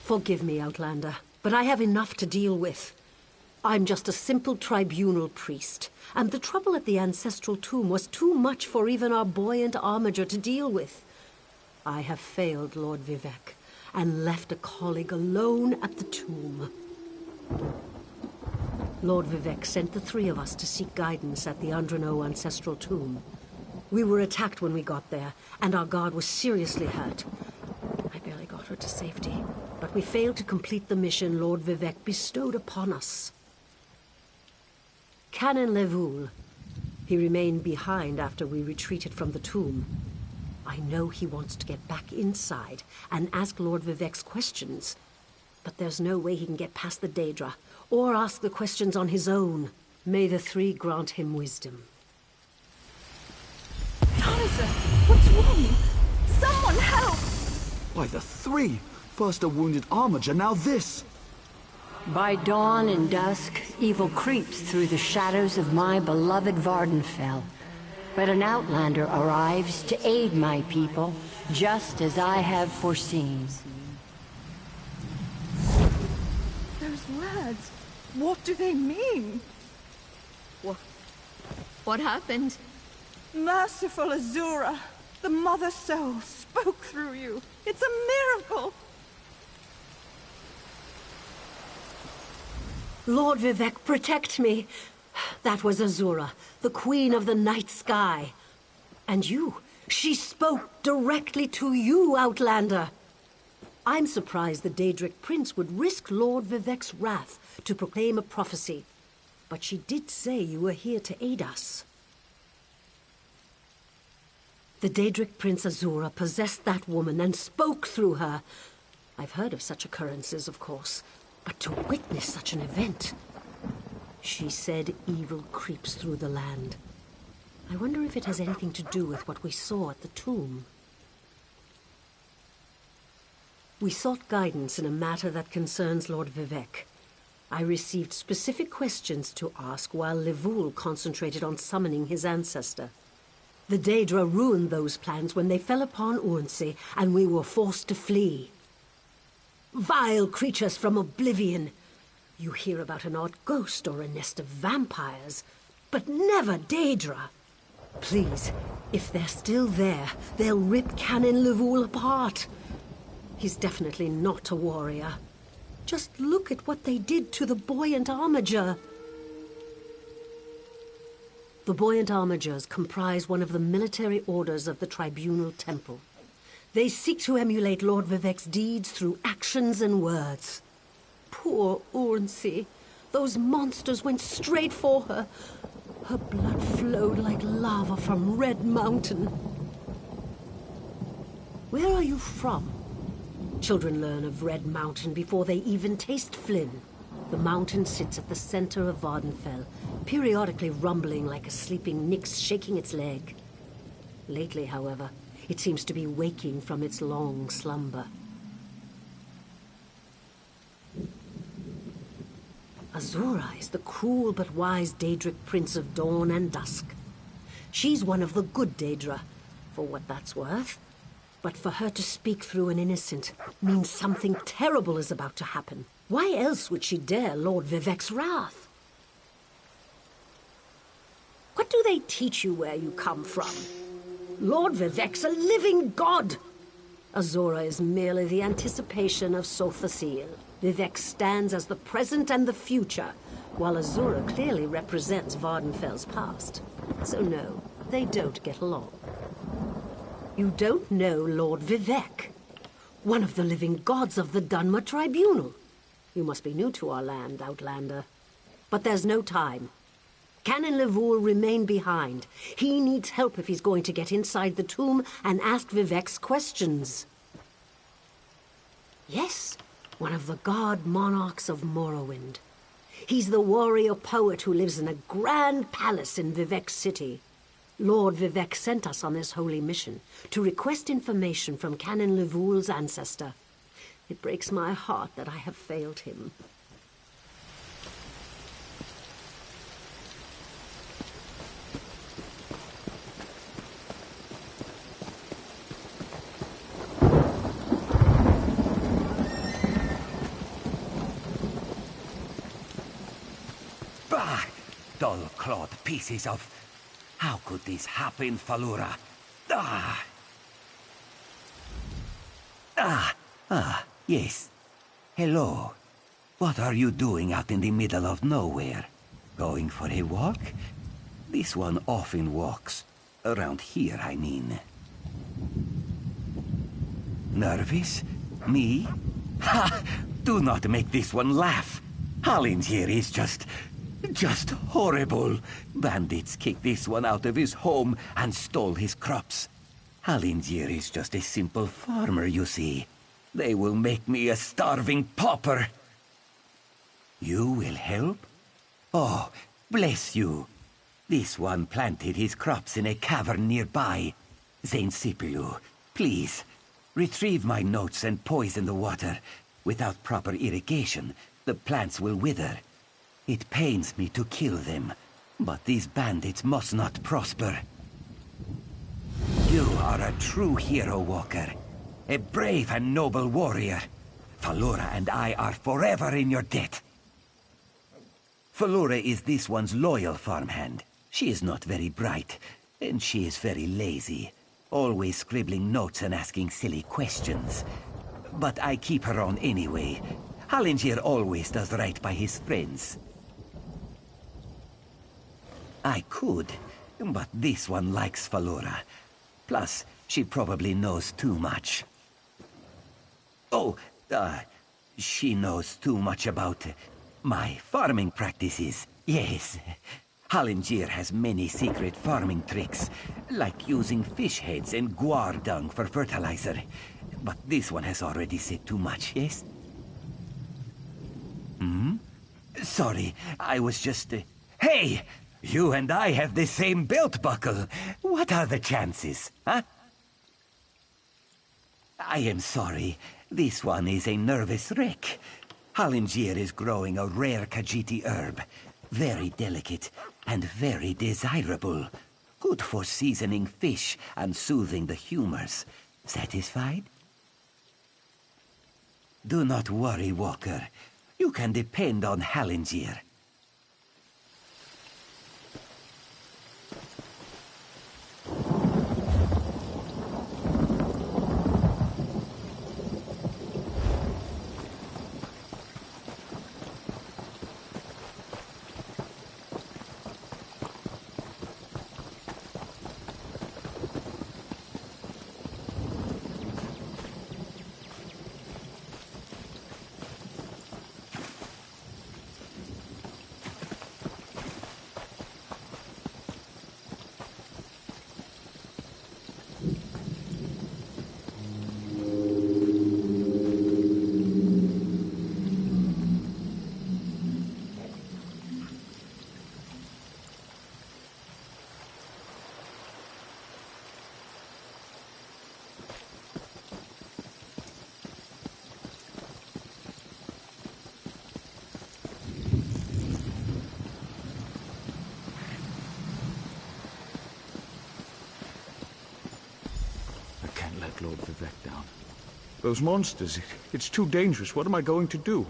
Forgive me, Outlander, but I have enough to deal with. I'm just a simple tribunal priest, and the trouble at the ancestral tomb was too much for even our buoyant armiger to deal with. I have failed Lord Vivec, and left a colleague alone at the tomb. Lord Vivec sent the three of us to seek guidance at the Andrano ancestral tomb. We were attacked when we got there, and our guard was seriously hurt. I barely got her to safety, but we failed to complete the mission Lord Vivec bestowed upon us. Canon Levoul. He remained behind after we retreated from the tomb. I know he wants to get back inside and ask Lord Vivec's questions, but there's no way he can get past the Daedra, or ask the questions on his own. May the three grant him wisdom. Jonathan, what's wrong? Someone help! By the three! First a wounded armiger, now this! By dawn and dusk, evil creeps through the shadows of my beloved Vardenfell. But an outlander arrives to aid my people, just as I have foreseen. Those words, what do they mean? What happened? Merciful Azura, the Mother Soul spoke through you. It's a miracle! Lord Vivec, protect me! That was Azura, the Queen of the Night Sky. And you, she spoke directly to you, Outlander. I'm surprised the Daedric Prince would risk Lord Vivec's wrath to proclaim a prophecy. But she did say you were here to aid us. The Daedric Prince Azura possessed that woman and spoke through her. I've heard of such occurrences, of course, but to witness such an event... She said evil creeps through the land. I wonder if it has anything to do with what we saw at the tomb. We sought guidance in a matter that concerns Lord Vivec. I received specific questions to ask while Levoul concentrated on summoning his ancestor. The Daedra ruined those plans when they fell upon Urnsey, and we were forced to flee. Vile creatures from oblivion! You hear about an odd ghost or a nest of vampires, but never Daedra. Please, if they're still there, they'll rip Canon Levoul apart. He's definitely not a warrior. Just look at what they did to the buoyant armiger. The buoyant armigers comprise one of the military orders of the Tribunal Temple. They seek to emulate Lord Vivek's deeds through actions and words. Poor Ornsey. Those monsters went straight for her. Her blood flowed like lava from Red Mountain. Where are you from? Children learn of Red Mountain before they even taste Flynn. The mountain sits at the center of Vardenfell, periodically rumbling like a sleeping Nyx shaking its leg. Lately, however, it seems to be waking from its long slumber. Azura is the cruel but wise Daedric Prince of Dawn and Dusk. She's one of the good Daedra, for what that's worth. But for her to speak through an innocent means something terrible is about to happen. Why else would she dare Lord Vivek's wrath? What do they teach you where you come from? Lord Vivek's a living god! Azura is merely the anticipation of Sothasil. Vivek stands as the present and the future, while Azura clearly represents Vardenfell's past. So no, they don't get along. You don't know Lord Vivek, one of the living gods of the Dunmer Tribunal. You must be new to our land, Outlander. But there's no time. Canon Levoul remain behind. He needs help if he's going to get inside the tomb and ask Vivek's questions. Yes, one of the god monarchs of Morrowind. He's the warrior poet who lives in a grand palace in Vivek City. Lord Vivek sent us on this holy mission to request information from Canon Levoul's ancestor. It breaks my heart that I have failed him. Bah! Dull-clawed pieces of... How could this happen, Falura? Yes. Hello. What are you doing out in the middle of nowhere? Going for a walk? This one often walks. Around here, I mean. Nervous? Me? Ha! Do not make this one laugh. Hallingier is just horrible. Bandits kicked this one out of his home and stole his crops. Hallingier is just a simple farmer, you see. They will make me a starving pauper. You will help? Oh, bless you. This one planted his crops in a cavern nearby. Saint Sipilu, please, retrieve my notes and poison the water. Without proper irrigation, the plants will wither. It pains me to kill them, but these bandits must not prosper. You are a true hero, Walker. A brave and noble warrior. Falura and I are forever in your debt. Falura is this one's loyal farmhand. She is not very bright, and she is very lazy. Always scribbling notes and asking silly questions. But I keep her on anyway. Hallingier always does right by his friends. I could, but this one likes Falura. Plus, she probably knows too much. Oh, she knows too much about my farming practices. Yes. Hallingier has many secret farming tricks, like using fish heads and guar dung for fertilizer. But this one has already said too much, yes? Sorry, I was just... Hey! You and I have the same belt buckle. What are the chances, huh? I am sorry. This one is a nervous wreck. Hallingier is growing a rare Khajiiti herb. Very delicate and very desirable. Good for seasoning fish and soothing the humors. Satisfied? Do not worry, Walker. You can depend on Hallingier. let Lord Vivec down. Those monsters, it's too dangerous. What am I going to do?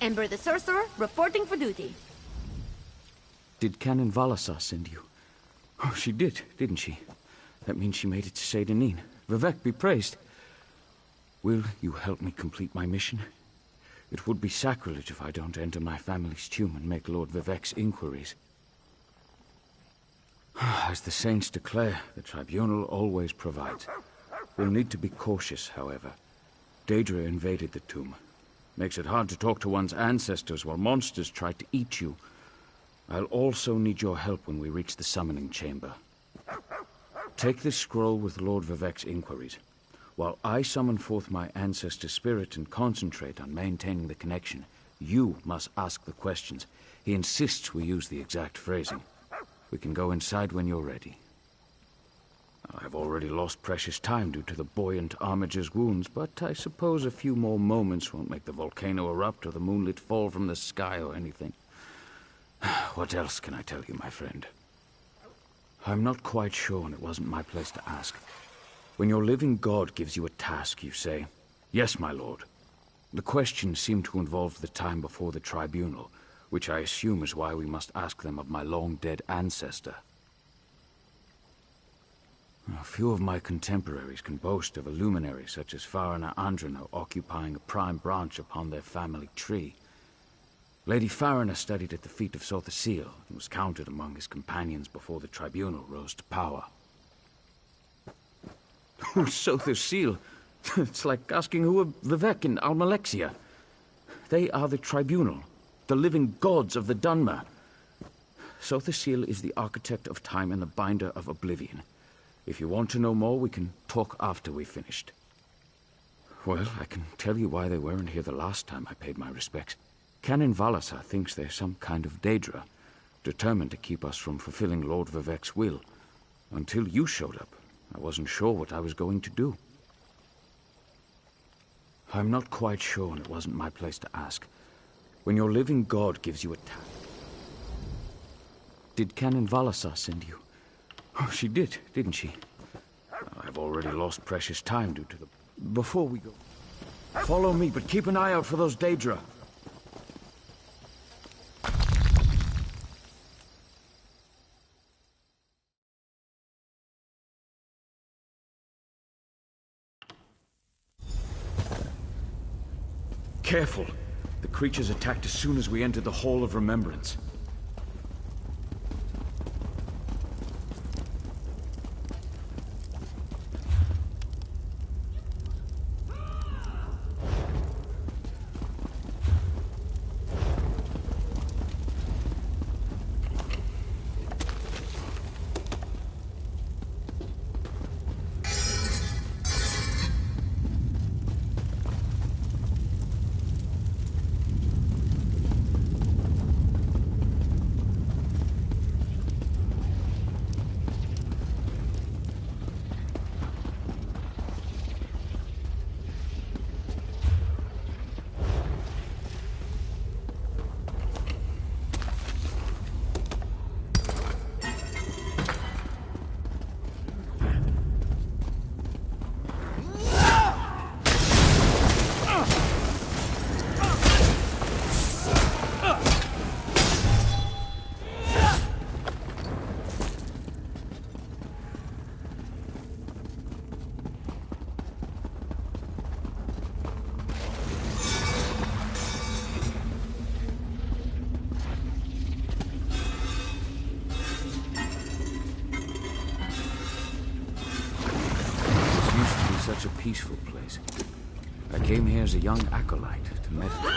Ember the Sorcerer, reporting for duty. Did Canon Valasar send you? Oh, she did, didn't she? That means she made it to Saint Denis. Vivec be praised. Will you help me complete my mission? It would be sacrilege if I don't enter my family's tomb and make Lord Vivec's inquiries. As the saints declare, the tribunal always provides. We'll need to be cautious, however. Daedra invaded the tomb. Makes it hard to talk to one's ancestors while monsters try to eat you. I'll also need your help when we reach the summoning chamber. Take this scroll with Lord Vivec's inquiries. While I summon forth my ancestor spirit and concentrate on maintaining the connection, you must ask the questions. He insists we use the exact phrasing. We can go inside when you're ready. I've already lost precious time due to the buoyant Armiger's wounds, but I suppose a few more moments won't make the volcano erupt or the moonlit fall from the sky or anything. What else can I tell you, my friend? I'm not quite sure, and it wasn't my place to ask. When your living god gives you a task, you say, "Yes, my lord." The questions seem to involve the time before the tribunal, which I assume is why we must ask them of my long-dead ancestor. A few of my contemporaries can boast of a luminary such as Farina Andrano occupying a prime branch upon their family tree. Lady Farina studied at the feet of Sotha Sil and was counted among his companions before the tribunal rose to power. Oh, Sotha Sil! It's like asking who are Vivec and Almalexia. They are the tribunal, the living gods of the Dunmer. Sotha Sil is the architect of time and the binder of oblivion. If you want to know more, we can talk after we've finished. Well, I can tell you why they weren't here the last time I paid my respects. Canon Valasar thinks they're some kind of Daedra, determined to keep us from fulfilling Lord Vivec's will. Until you showed up, I wasn't sure what I was going to do. I'm not quite sure, and it wasn't my place to ask. When your living god gives you a task... Did Canon Valasar send you? Oh, she did, didn't she? I've already lost precious time due to the... Before we go... Follow me, but keep an eye out for those Daedra. Careful. The creatures attacked as soon as we entered the Hall of Remembrance. Such a peaceful place. I came here as a young acolyte to meditate.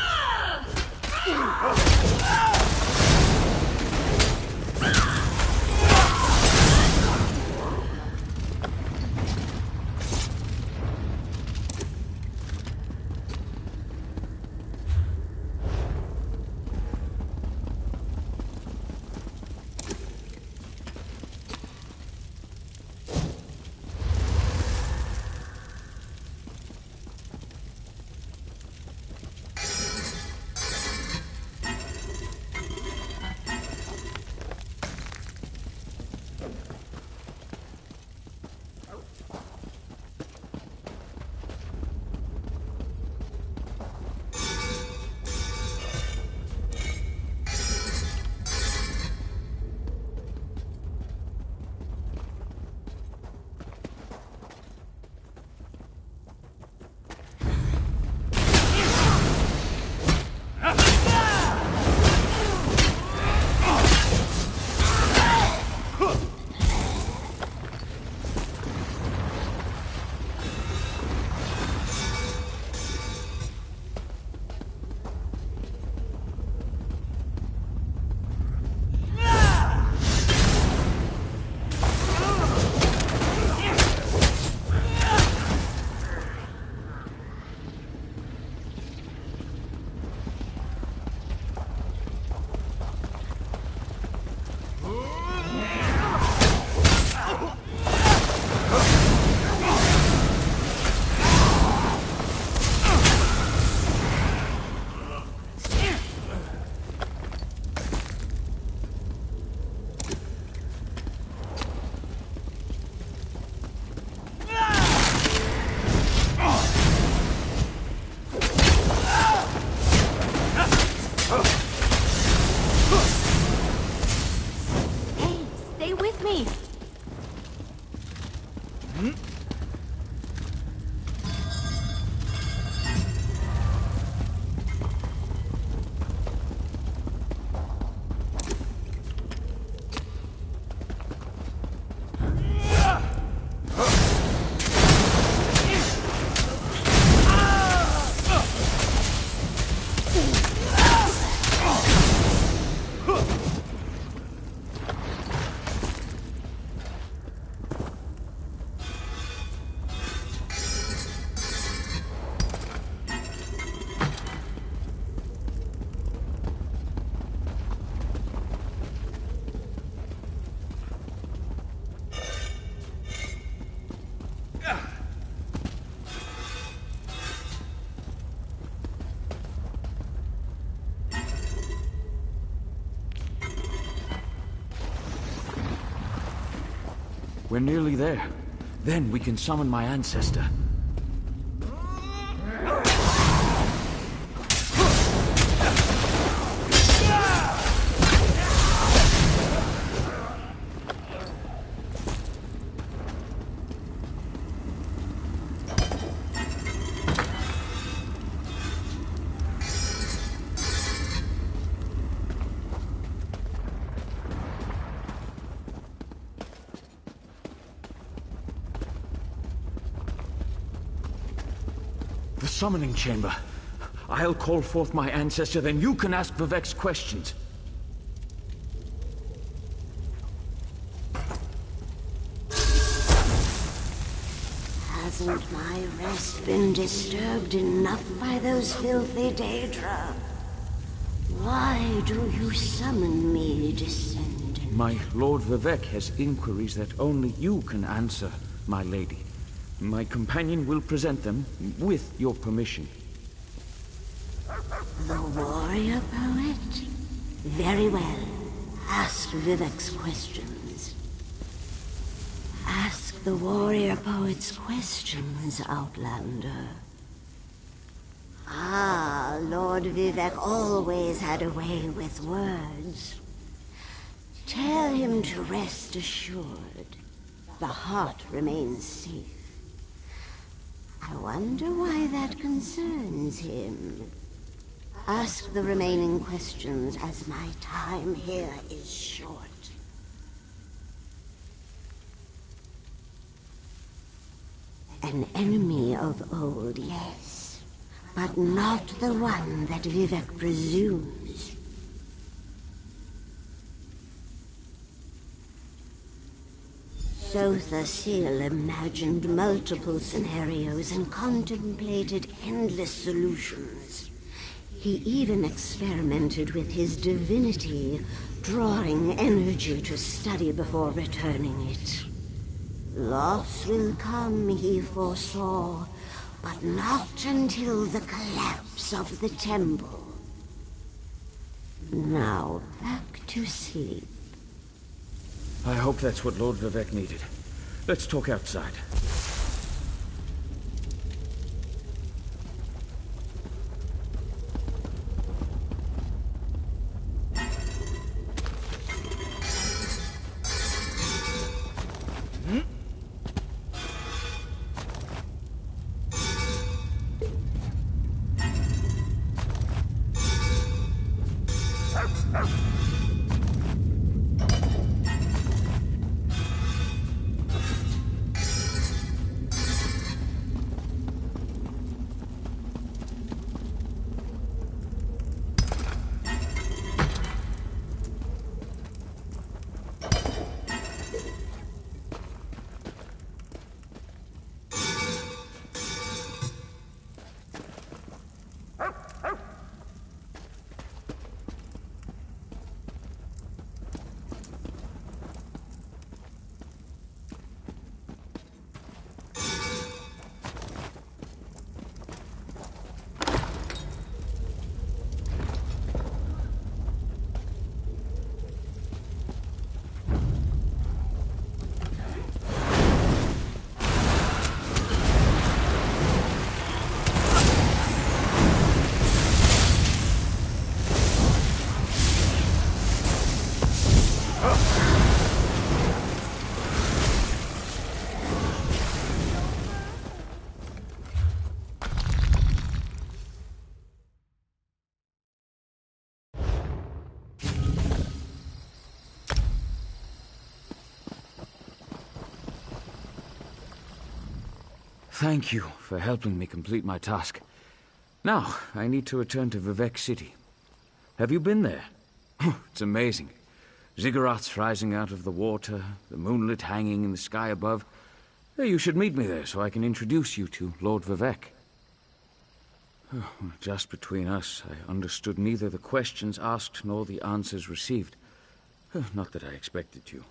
We're nearly there. Then we can summon my ancestor. The summoning chamber. I'll call forth my ancestor, then you can ask Vivek's questions. Hasn't my rest been disturbed enough by those filthy Daedra? Why do you summon me, descendant? My Lord Vivek has inquiries that only you can answer, my lady. My companion will present them with your permission. The warrior poet? Very well. Ask Vivek's questions. Ask the warrior poet's questions, Outlander. Ah, Lord Vivek always had a way with words. Tell him to rest assured. The heart remains safe. I wonder why that concerns him. Ask the remaining questions, as my time here is short. An enemy of old, yes, but not the one that Vivek presumes. Sotha Sil imagined multiple scenarios and contemplated endless solutions. He even experimented with his divinity, drawing energy to study before returning it. Loss will come, he foresaw, but not until the collapse of the temple. Now back to sleep. I hope that's what Lord Vivek needed. Let's talk outside. Thank you for helping me complete my task. Now, I need to return to Vivek City. Have you been there? It's amazing. Ziggurats rising out of the water, the moonlit hanging in the sky above. You should meet me there so I can introduce you to Lord Vivek. Just between us, I understood neither the questions asked nor the answers received. Not that I expected to.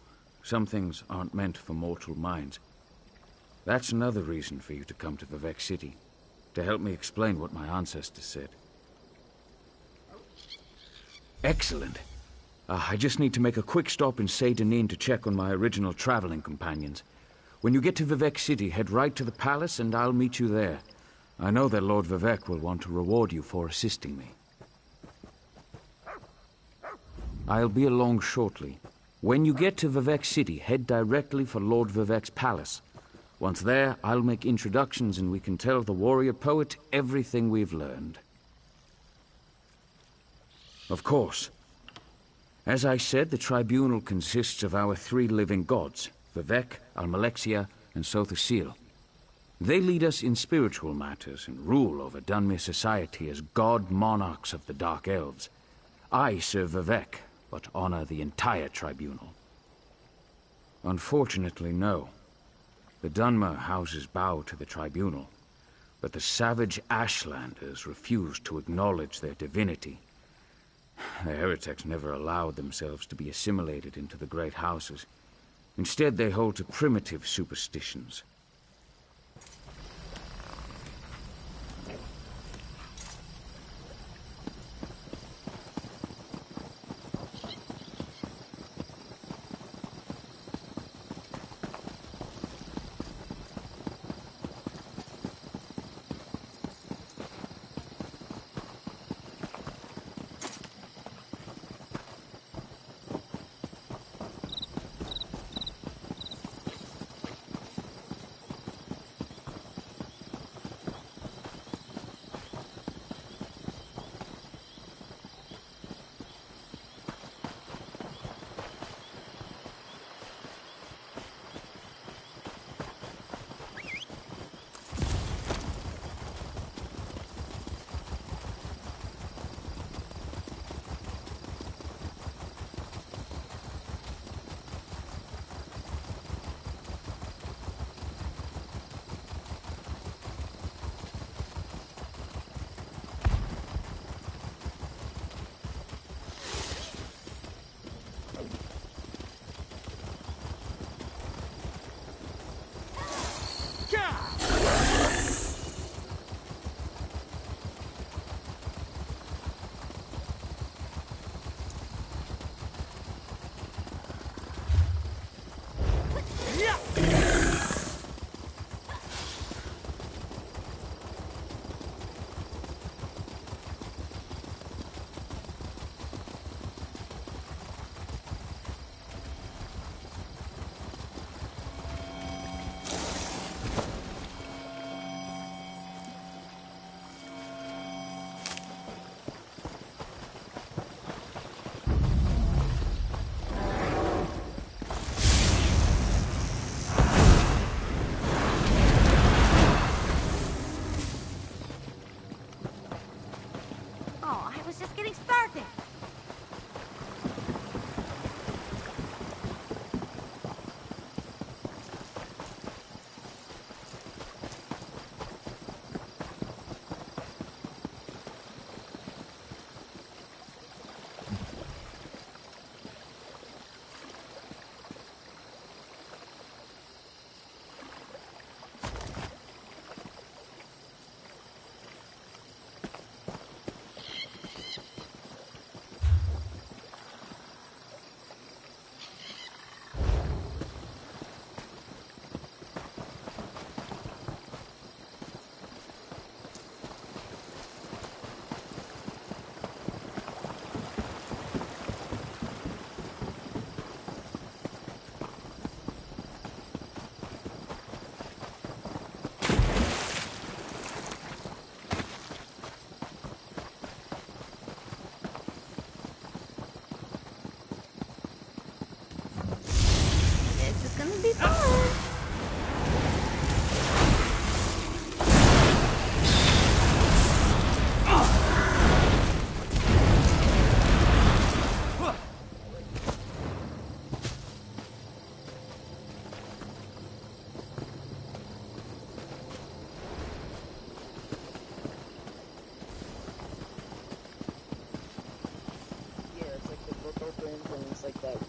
Some things aren't meant for mortal minds. That's another reason for you to come to Vivek City, to help me explain what my ancestors said. Excellent. I just need to make a quick stop in Saint-Denis to check on my original traveling companions. When you get to Vivec City, head right to the palace and I'll meet you there. I know that Lord Vivec will want to reward you for assisting me. I'll be along shortly. When you get to Vivec City, head directly for Lord Vivec's palace. Once there, I'll make introductions and we can tell the warrior poet everything we've learned. Of course. As I said, the tribunal consists of our 3 living gods, Vivec, Almalexia, and Sothosil. They lead us in spiritual matters and rule over Dunmere society as god monarchs of the Dark Elves. I serve Vivec, but honor the entire tribunal. Unfortunately, no. The Dunmer houses bow to the tribunal, but the savage Ashlanders refuse to acknowledge their divinity. The heretics never allowed themselves to be assimilated into the great houses. Instead, they hold to primitive superstitions.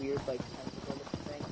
weird, like, tentacle looking thing.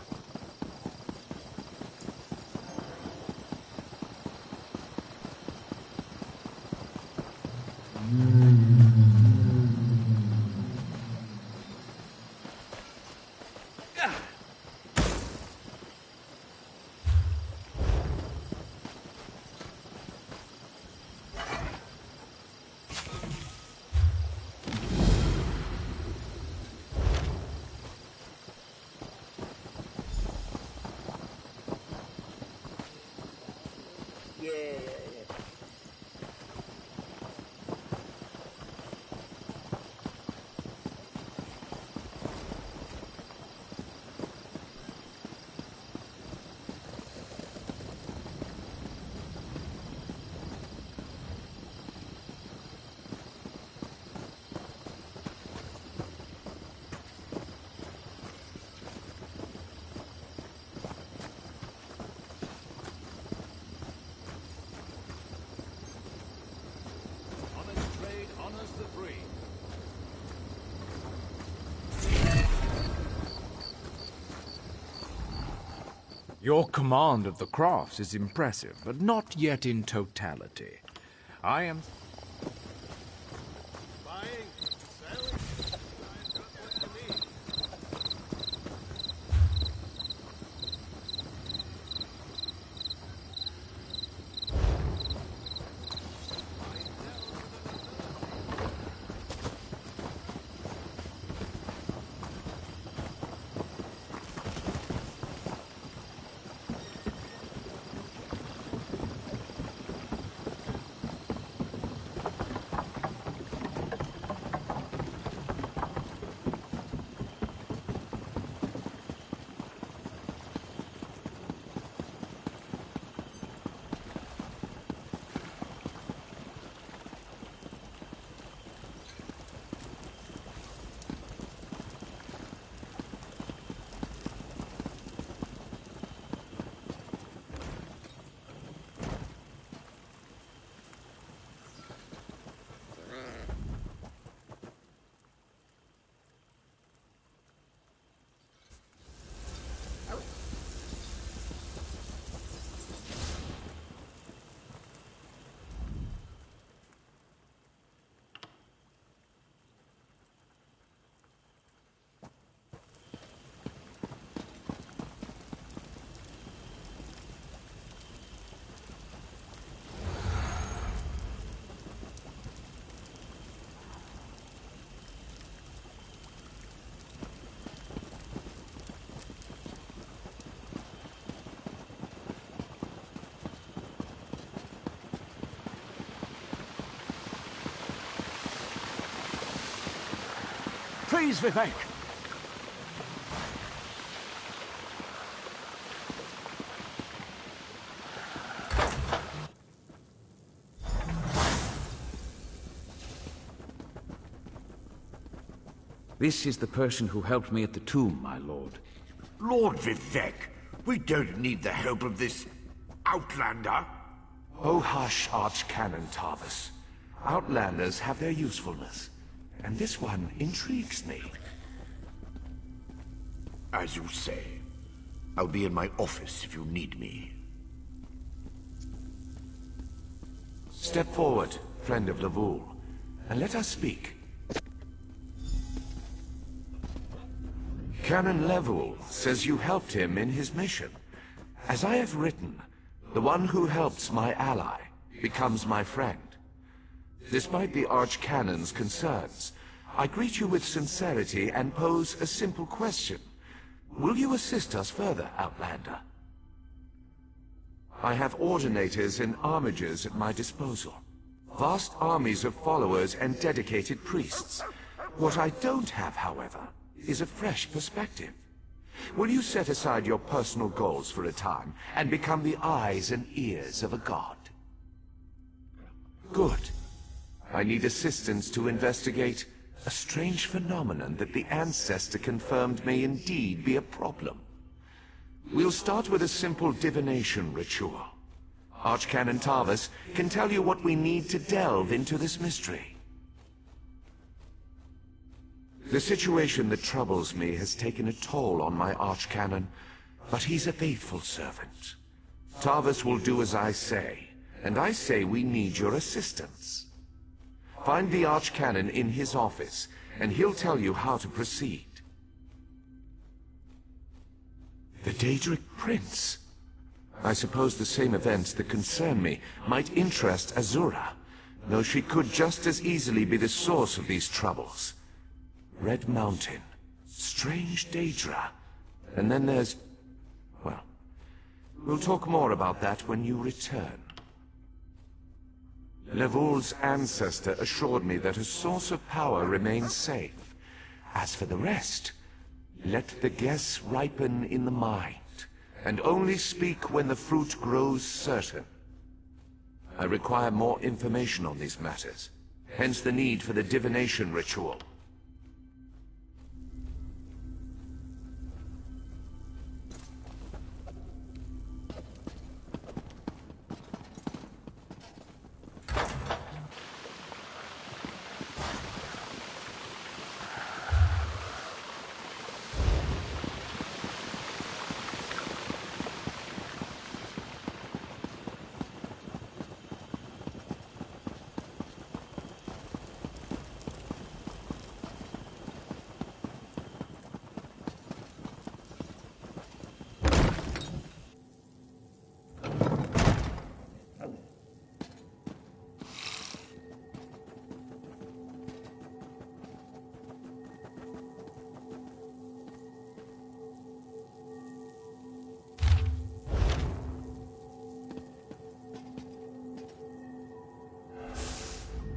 Your command of the crafts is impressive, but not yet in totality. I am... Please, Vivek! This is the person who helped me at the tomb, my lord. Lord Vivek, we don't need the help of this outlander. Oh, hush, Archcanon Tarvis. Outlanders have their usefulness, and this one intrigues me. As you say. I'll be in my office if you need me. Step forward, friend of Levoul, and let us speak. Canon Levoul says you helped him in his mission. As I have written, the one who helps my ally becomes my friend. Despite the Archcanon's concerns, I greet you with sincerity and pose a simple question. Will you assist us further, Outlander? I have ordinators and armigers at my disposal. Vast armies of followers and dedicated priests. What I don't have, however, is a fresh perspective. Will you set aside your personal goals for a time and become the eyes and ears of a god? Good. I need assistance to investigate a strange phenomenon that the Ancestor confirmed may indeed be a problem. We'll start with a simple divination ritual. Archcanon Tarvis can tell you what we need to delve into this mystery. The situation that troubles me has taken a toll on my Archcanon, but he's a faithful servant. Tarvis will do as I say, and I say we need your assistance. Find the Archcanon in his office, and he'll tell you how to proceed. The Daedric Prince. I suppose the same events that concern me might interest Azura, though she could just as easily be the source of these troubles. Red Mountain, strange Daedra, and then there's... well, we'll talk more about that when you return. Levoul's ancestor assured me that a source of power remains safe. As for the rest, let the guess ripen in the mind, and only speak when the fruit grows certain. I require more information on these matters, hence the need for the divination ritual.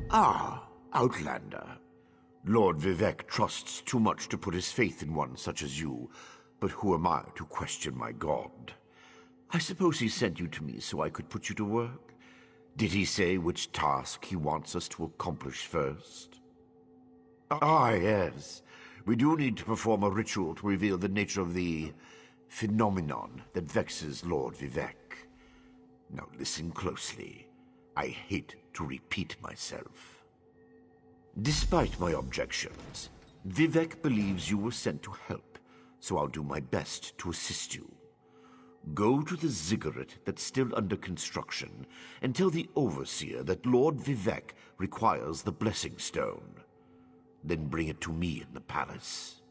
Ah, Outlander. Lord Vivec trusts too much to put his faith in one such as you, but who am I to question my god? I suppose he sent you to me so I could put you to work? Did he say which task he wants us to accomplish first? Ah, yes. We do need to perform a ritual to reveal the nature of the phenomenon that vexes Lord Vivec. Now listen closely. I hate to repeat myself. Despite my objections, Vivec believes you were sent to help, so I'll do my best to assist you. Go to the ziggurat that's still under construction and tell the Overseer that Lord Vivec requires the Blessing Stone. Then bring it to me in the palace.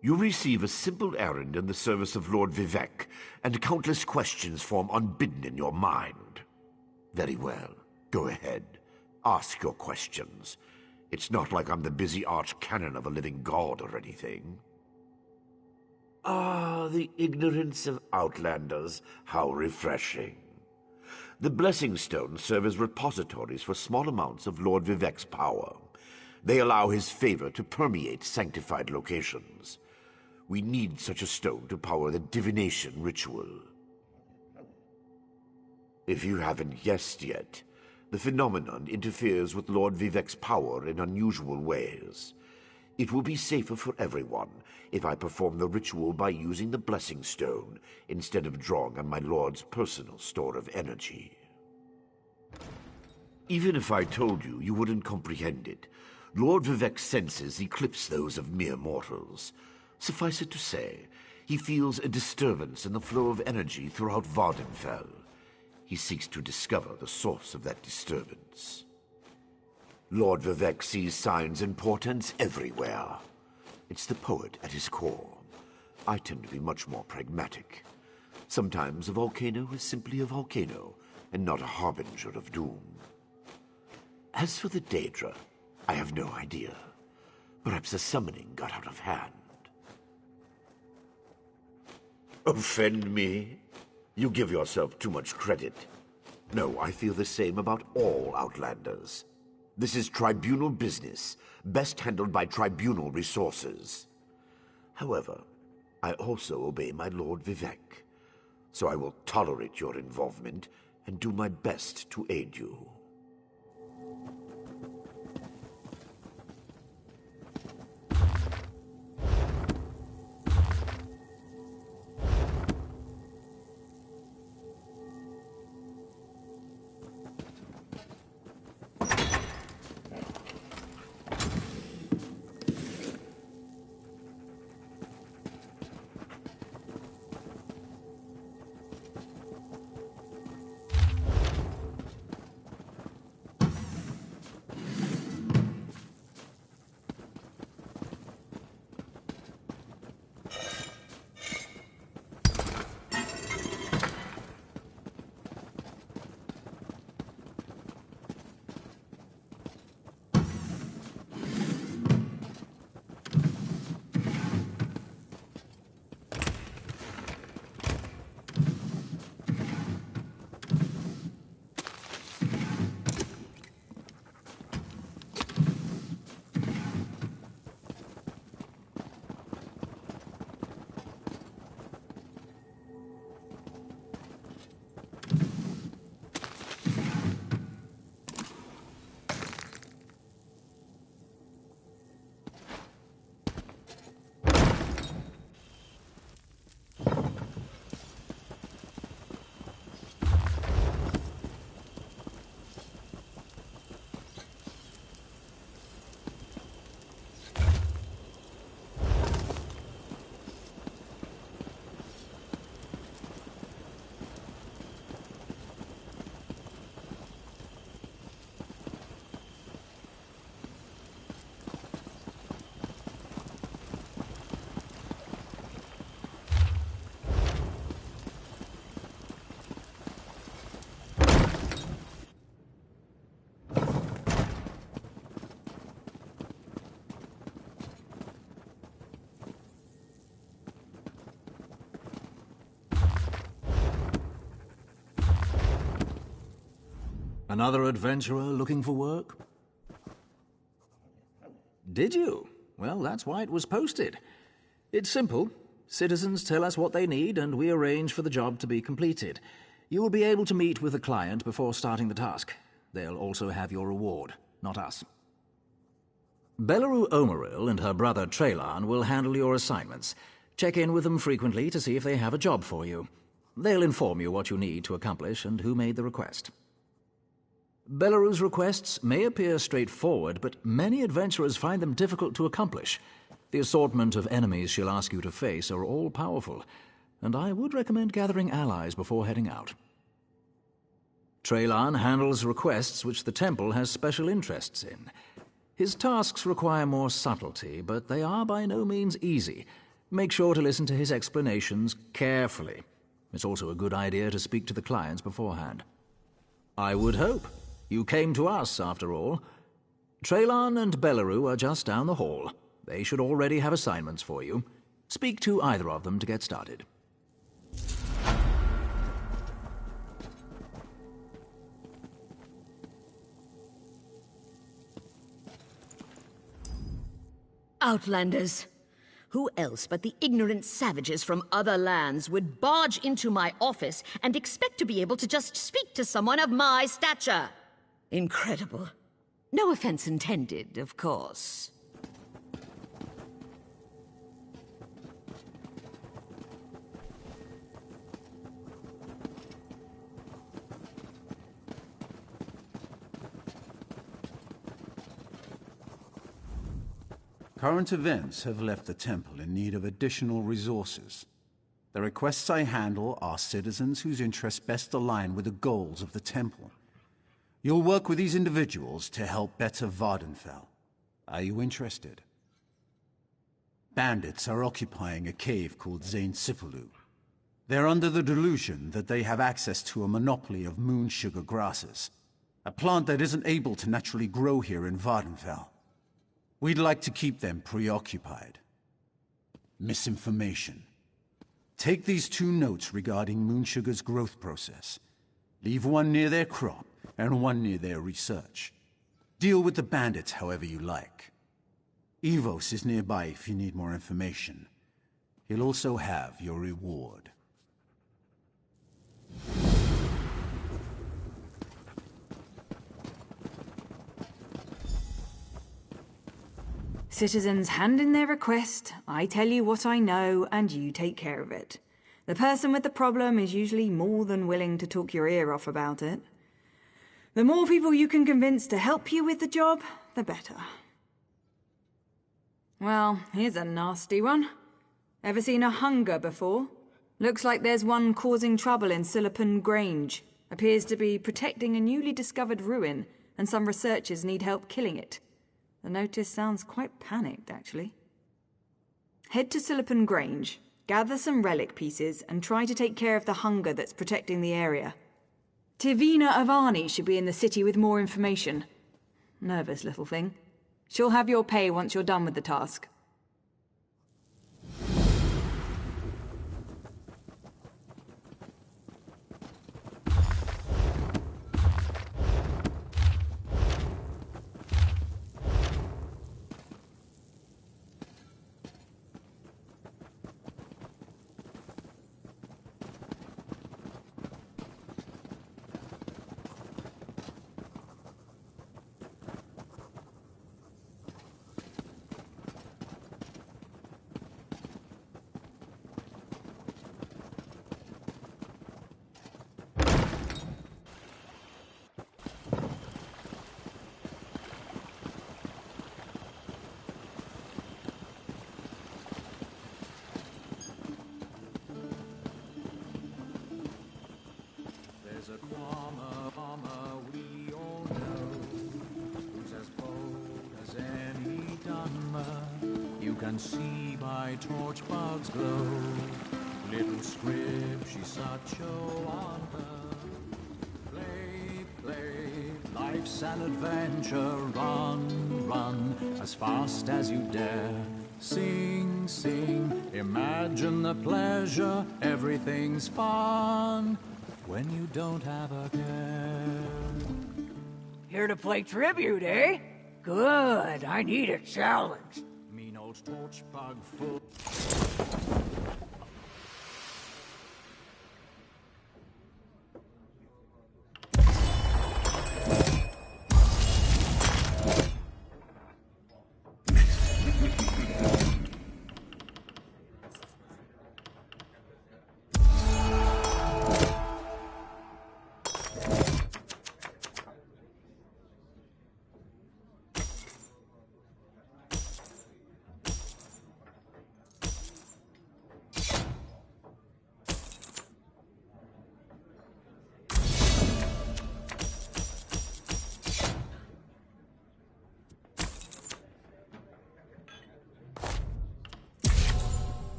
You receive a simple errand in the service of Lord Vivec, and countless questions form unbidden in your mind. Very well. Go ahead. Ask your questions. It's not like I'm the busy arch-canon of a living god or anything. Ah, the ignorance of Outlanders. How refreshing. The Blessing Stones serve as repositories for small amounts of Lord Vivec's power. They allow his favor to permeate sanctified locations. We need such a stone to power the divination ritual. If you haven't guessed yet, the phenomenon interferes with Lord Vivec's power in unusual ways. It will be safer for everyone if I perform the ritual by using the Blessing Stone instead of drawing on my Lord's personal store of energy. Even if I told you, you wouldn't comprehend it. Lord Vivec's senses eclipse those of mere mortals. Suffice it to say, he feels a disturbance in the flow of energy throughout Vardenfell. He seeks to discover the source of that disturbance. Lord Vivec sees signs and portents everywhere. It's the poet at his core. I tend to be much more pragmatic. Sometimes a volcano is simply a volcano, and not a harbinger of doom. As for the Daedra, I have no idea. Perhaps the summoning got out of hand. Offend me? You give yourself too much credit. No, I feel the same about all Outlanders. This is tribunal business, best handled by tribunal resources. However, I also obey my Lord Vivec, so I will tolerate your involvement and do my best to aid you. Another adventurer looking for work? Did you? Well, that's why it was posted. It's simple. Citizens tell us what they need, and we arrange for the job to be completed. You will be able to meet with the client before starting the task. They'll also have your reward, not us. Belleru Omeril and her brother Traylan will handle your assignments. Check in with them frequently to see if they have a job for you. They'll inform you what you need to accomplish and who made the request. Belleru's requests may appear straightforward, but many adventurers find them difficult to accomplish. The assortment of enemies she'll ask you to face are all powerful, and I would recommend gathering allies before heading out. Traylan handles requests which the temple has special interests in. His tasks require more subtlety, but they are by no means easy. Make sure to listen to his explanations carefully. It's also a good idea to speak to the clients beforehand. I would hope. You came to us, after all. Traylan and Belleru are just down the hall. They should already have assignments for you. Speak to either of them to get started. Outlanders. Who else but the ignorant savages from other lands would barge into my office and expect to be able to just speak to someone of my stature? Incredible. No offense intended, of course. Current events have left the temple in need of additional resources. The requests I handle are citizens whose interests best align with the goals of the temple. You'll work with these individuals to help better Vardenfell. Are you interested? Bandits are occupying a cave called Zain Sipulu. They're under the delusion that they have access to a monopoly of moon sugar grasses, a plant that isn't able to naturally grow here in Vardenfell. We'd like to keep them preoccupied. Misinformation. Take these 2 notes regarding moon sugar's growth process. Leave one near their crop and one near their research. Deal with the bandits however you like. Evos is nearby if you need more information. He'll also have your reward. Citizens hand in their request, I tell you what I know, and you take care of it. The person with the problem is usually more than willing to talk your ear off about it. The more people you can convince to help you with the job, the better. Well, here's a nasty one. Ever seen a hunger before? Looks like there's one causing trouble in Sullipan Grange. Appears to be protecting a newly discovered ruin, and some researchers need help killing it. The notice sounds quite panicked, actually. Head to Sullipan Grange, gather some relic pieces, and try to take care of the hunger that's protecting the area. Tivina Avani should be in the city with more information. Nervous little thing. She'll have your pay once you're done with the task. There's a farmer we all know, who's as bold as any Dunmer. You can see by torch bugs glow. Little scrib, she's such a wonder. Play, play, life's an adventure. Run, run, as fast as you dare. Sing, sing, imagine the pleasure. Everything's fun when you don't have a care. Here to play tribute, eh? Good, I need a challenge. Mean old torch bug full.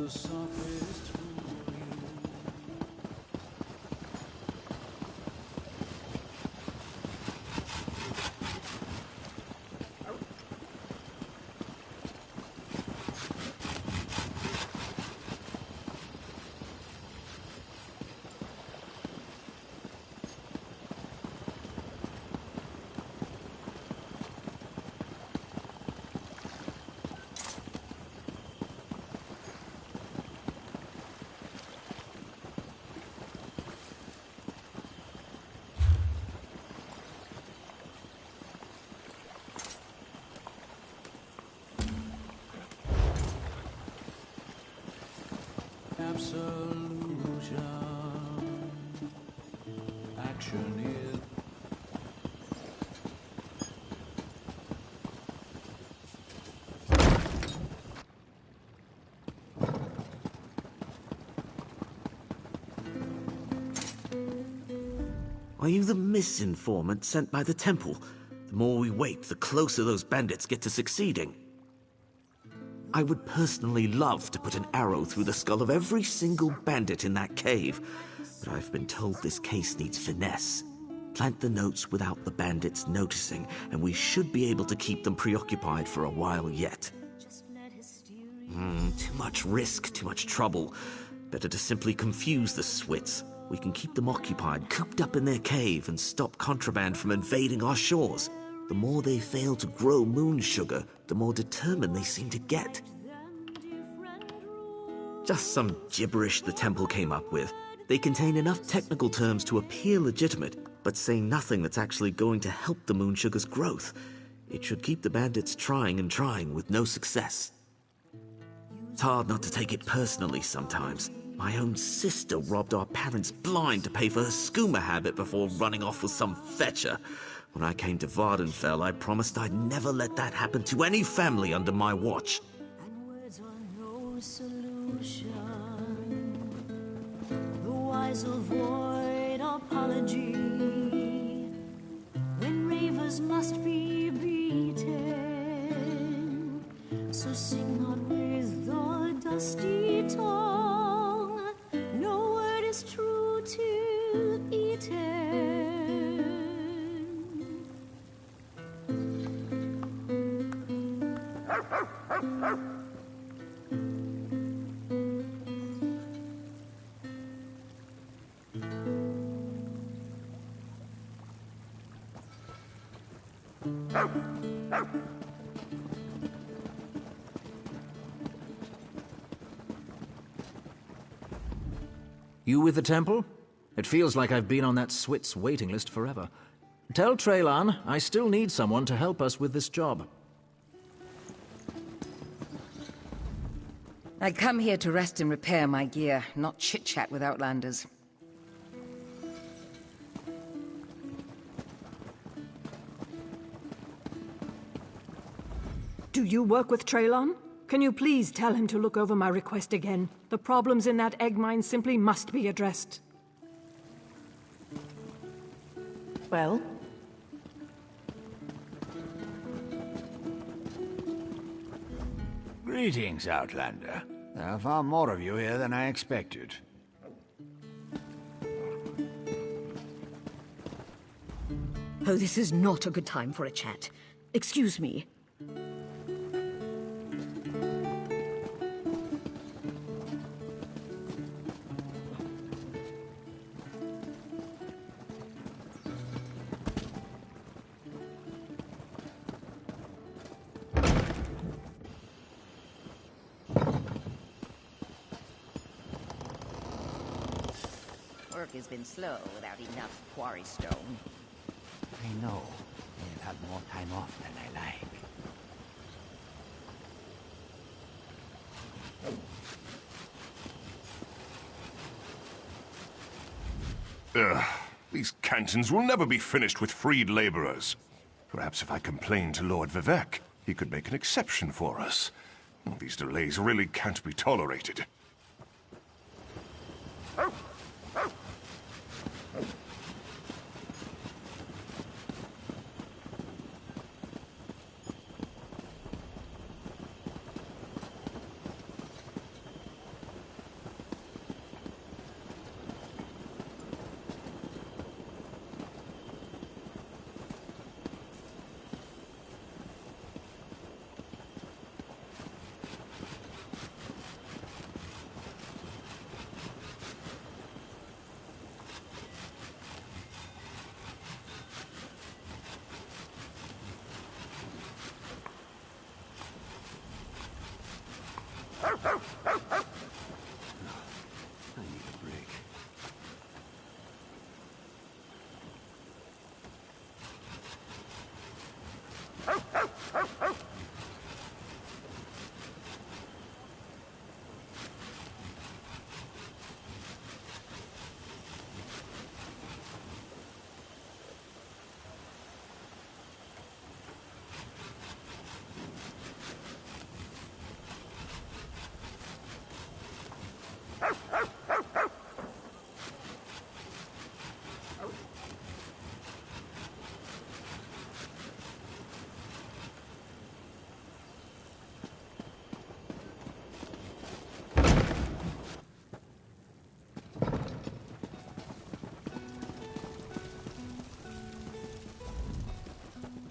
the softest fool you. Absolution. Action is. Are you the misinformant sent by the temple? The more we wait, the closer those bandits get to succeeding. I would personally love to put an arrow through the skull of every single bandit in that cave, but I've been told this case needs finesse. Plant the notes without the bandits noticing, and we should be able to keep them preoccupied for a while yet. Too much risk, too much trouble. Better to simply confuse the Swits. We can keep them occupied, cooped up in their cave, and stop contraband from invading our shores. The more they fail to grow moon sugar, the more determined they seem to get. Just some gibberish the temple came up with. They contain enough technical terms to appear legitimate, but say nothing that's actually going to help the moon sugar's growth. It should keep the bandits trying and trying with no success. It's hard not to take it personally sometimes. My own sister robbed our parents blind to pay for her skooma habit before running off with some fetcher. When I came to Vardenfell, I promised I'd never let that happen to any family under my watch. And words are no solution. The wise avoid apology. When ravers must be beaten, so sing not with the dusty tongue. No word is true till eaten. You with the temple? It feels like I've been on that Swit's waiting list forever. Tell Traylan I still need someone to help us with this job. I come here to rest and repair my gear, not chit-chat with Outlanders. Do you work with Traylan? Can you please tell him to look over my request again? The problems in that egg mine simply must be addressed. Well? Greetings, Outlander. There are far more of you here than I expected. Oh, this is not a good time for a chat. Excuse me. Work has been slow without enough quarry stone. I know. I've had more time off than I like. Ugh, these cantons will never be finished with freed laborers. Perhaps if I complain to Lord Vivec, he could make an exception for us. These delays really can't be tolerated.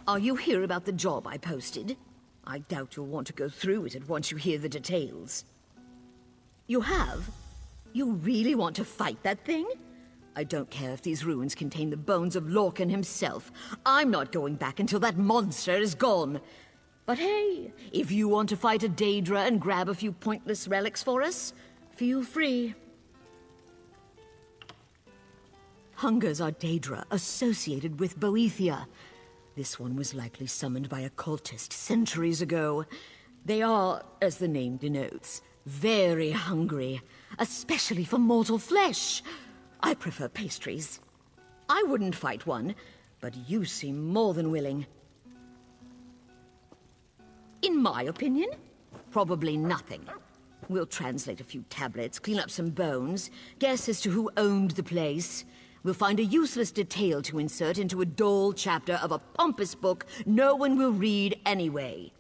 Are you here about the job I posted? I doubt you'll want to go through with it once you hear the details. You have? You really want to fight that thing? I don't care if these ruins contain the bones of Lorcan himself. I'm not going back until that monster is gone. But hey, if you want to fight a Daedra and grab a few pointless relics for us, feel free. Hungers are Daedra associated with Boethia. This one was likely summoned by a cultist centuries ago. They are, as the name denotes, very hungry, especially for mortal flesh. I prefer pastries. I wouldn't fight one, but you seem more than willing. In my opinion, probably nothing. We'll translate a few tablets, clean up some bones, guess as to who owned the place. We'll find a useless detail to insert into a dull chapter of a pompous book no one will read anyway.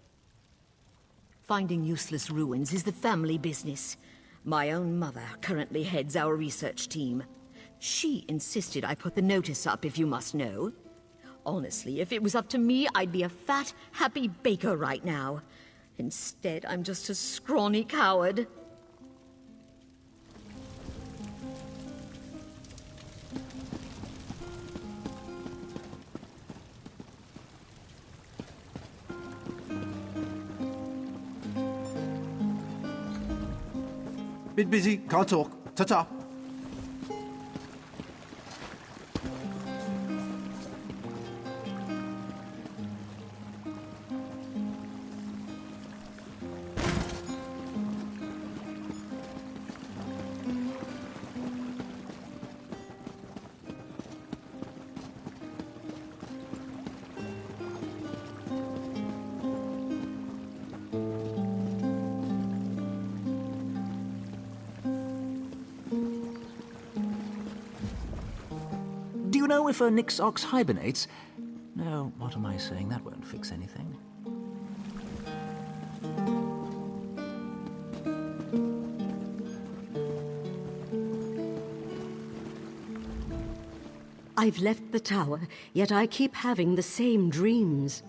Finding useless ruins is the family business. My own mother currently heads our research team. She insisted I put the notice up, if you must know. Honestly, if it was up to me, I'd be a fat, happy baker right now. Instead, I'm just a scrawny coward. Bit busy, can't talk. Ta-ta. Do you know if a Nyx ox hibernates? No, what am I saying? That won't fix anything. I've left the tower, yet I keep having the same dreams.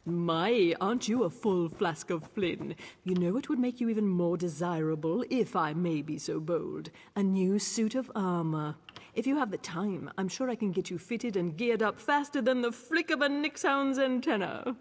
My, aren't you a full flask of Flynn? You know it would make you even more desirable, if I may be so bold. A new suit of armor. If you have the time, I'm sure I can get you fitted and geared up faster than the flick of a Nixhound's antenna.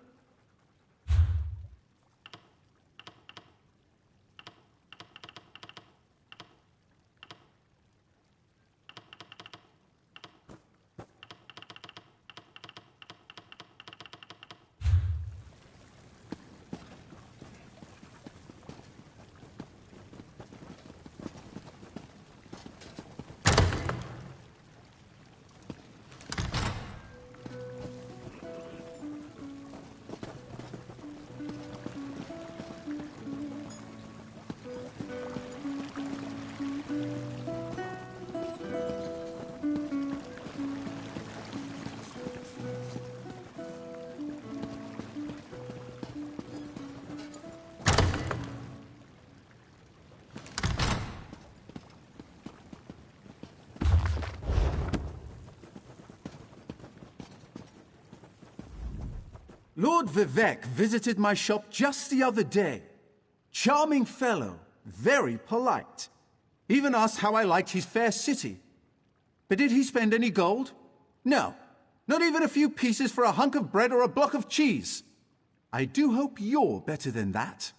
Lord Vivek visited my shop just the other day. Charming fellow, very polite. Even asked how I liked his fair city. But did he spend any gold? No, not even a few pieces for a hunk of bread or a block of cheese. I do hope you're better than that.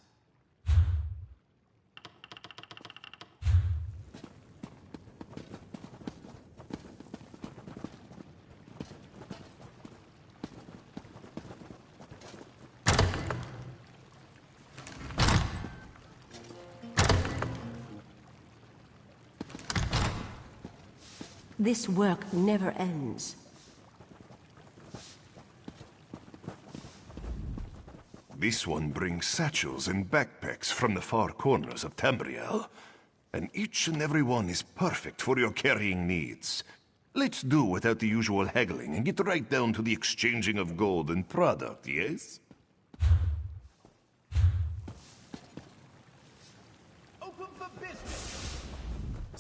This work never ends. This one brings satchels and backpacks from the far corners of Tamriel. And each and every one is perfect for your carrying needs. Let's do without the usual haggling and get right down to the exchanging of gold and product, yes?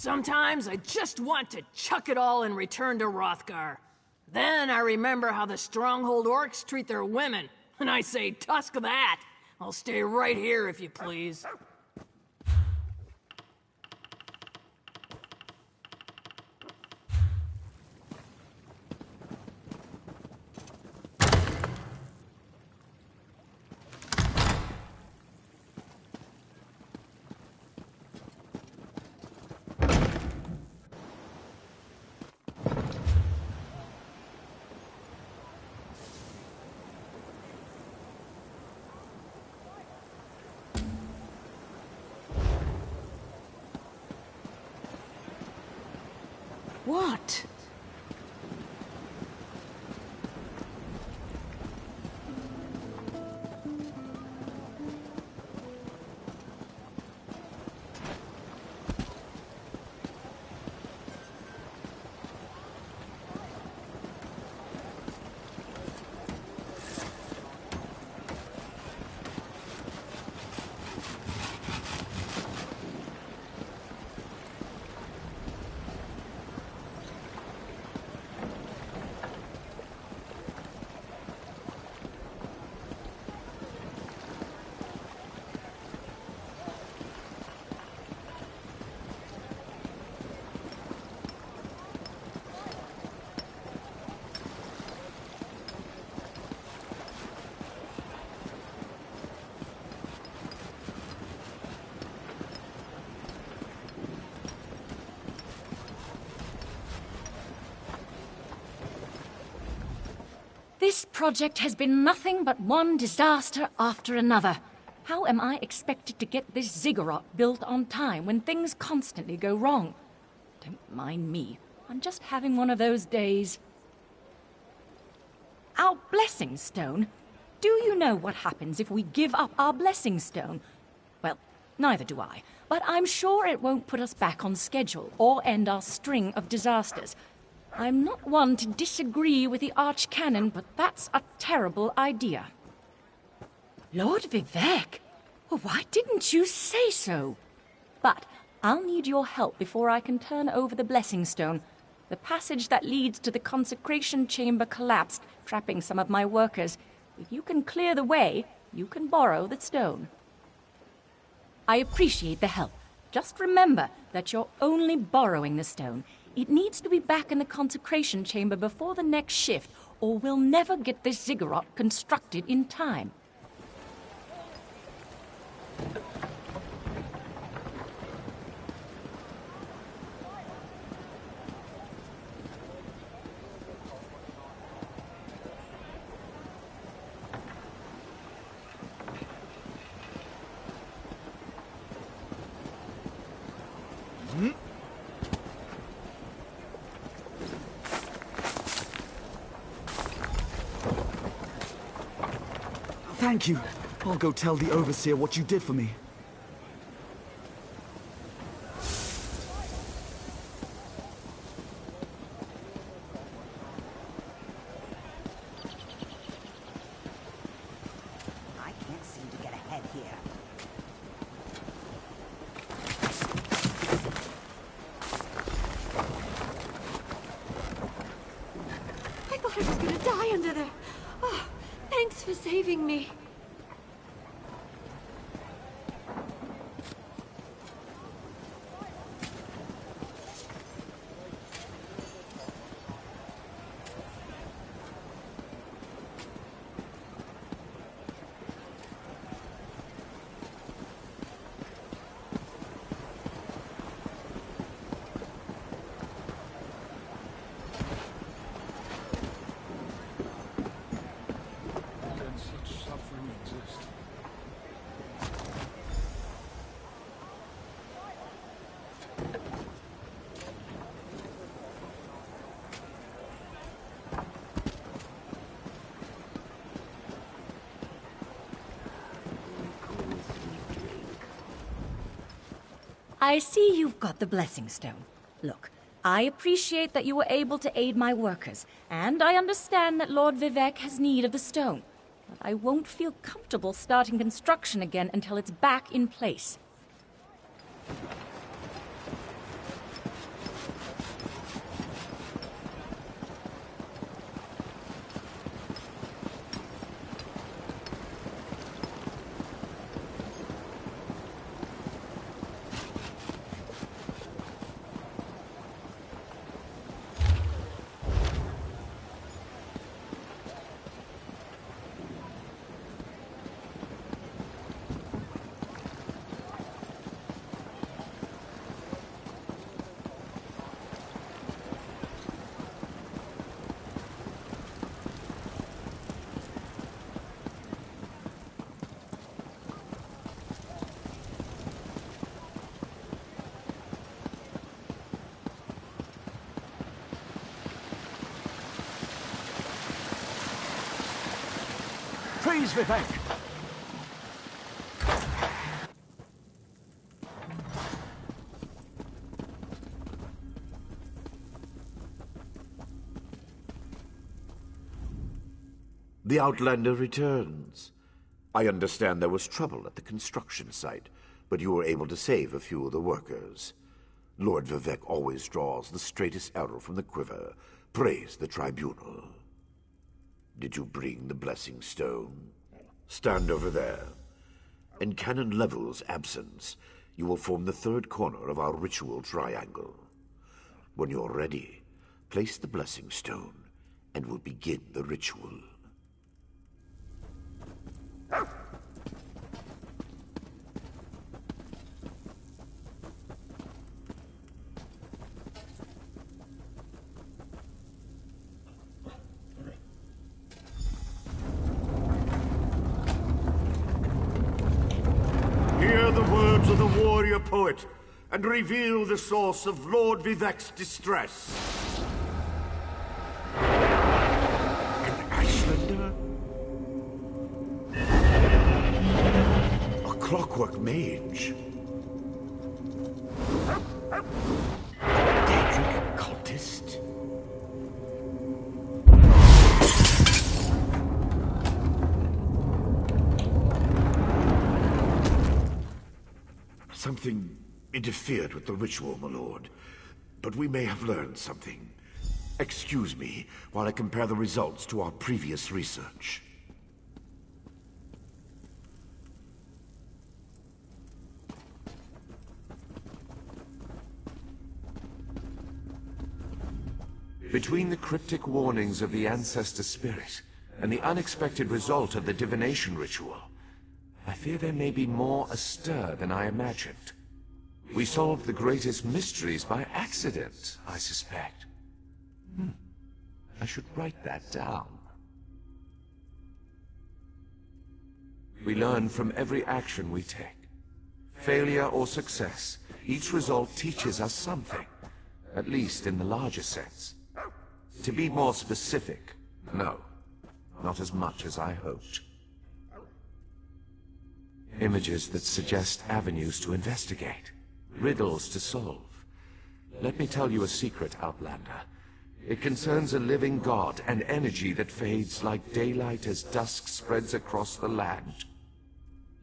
Sometimes I just want to chuck it all and return to Hrothgar. Then I remember how the Stronghold orcs treat their women, and I say, tusk that! I'll stay right here if you please. What? This project has been nothing but one disaster after another. How am I expected to get this ziggurat built on time when things constantly go wrong? Don't mind me. I'm just having one of those days. Our blessing stone? Do you know what happens if we give up our blessing stone? Well, neither do I. But I'm sure it won't put us back on schedule or end our string of disasters. I'm not one to disagree with the Archcanon, but that's a terrible idea. Lord Vivek? Well, why didn't you say so? But I'll need your help before I can turn over the blessing stone. The passage that leads to the consecration chamber collapsed, trapping some of my workers. If you can clear the way, you can borrow the stone. I appreciate the help. Just remember that you're only borrowing the stone. It needs to be back in the consecration chamber before the next shift, or we'll never get this ziggurat constructed in time. Thank you. I'll go tell the Overseer what you did for me. I can't seem to get ahead here. I thought I was gonna die under there. Oh, thanks for saving me. I see you've got the blessing stone. Look, I appreciate that you were able to aid my workers, and I understand that Lord Vivek has need of the stone. But I won't feel comfortable starting construction again until it's back in place. Please, Vivek! The Outlander returns. I understand there was trouble at the construction site, but you were able to save a few of the workers. Lord Vivek always draws the straightest arrow from the quiver. Praise the tribunal. Did you bring the blessing stone? Stand over there. In Canon Level's absence, you will form the third corner of our ritual triangle. When you're ready, place the blessing stone, and we'll begin the ritual. Hear the words of the warrior poet, and reveal the source of Lord Vivek's distress. An Ashlander? A clockwork mage? A Daedric cultist? Something interfered with the ritual, my lord. But we may have learned something. Excuse me while I compare the results to our previous research. Between the cryptic warnings of the ancestor spirit and the unexpected result of the divination ritual, I fear there may be more astir than I imagined. We solved the greatest mysteries by accident, I suspect. I should write that down. We learn from every action we take. Failure or success, each result teaches us something, at least in the larger sense. To be more specific, no, not as much as I hoped. Images that suggest avenues to investigate, riddles to solve. Let me tell you a secret, Outlander. It concerns a living god, an energy that fades like daylight as dusk spreads across the land.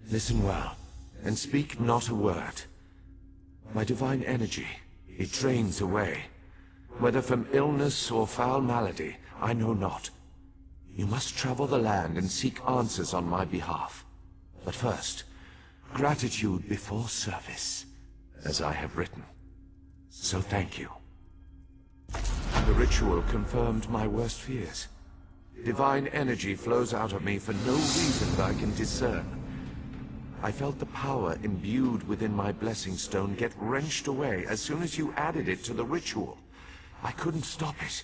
Listen well, and speak not a word. My divine energy, it drains away. Whether from illness or foul malady, I know not. You must travel the land and seek answers on my behalf. But first, gratitude before service, as I have written. So thank you. The ritual confirmed my worst fears. Divine energy flows out of me for no reason that I can discern. I felt the power imbued within my blessing stone get wrenched away as soon as you added it to the ritual. I couldn't stop it.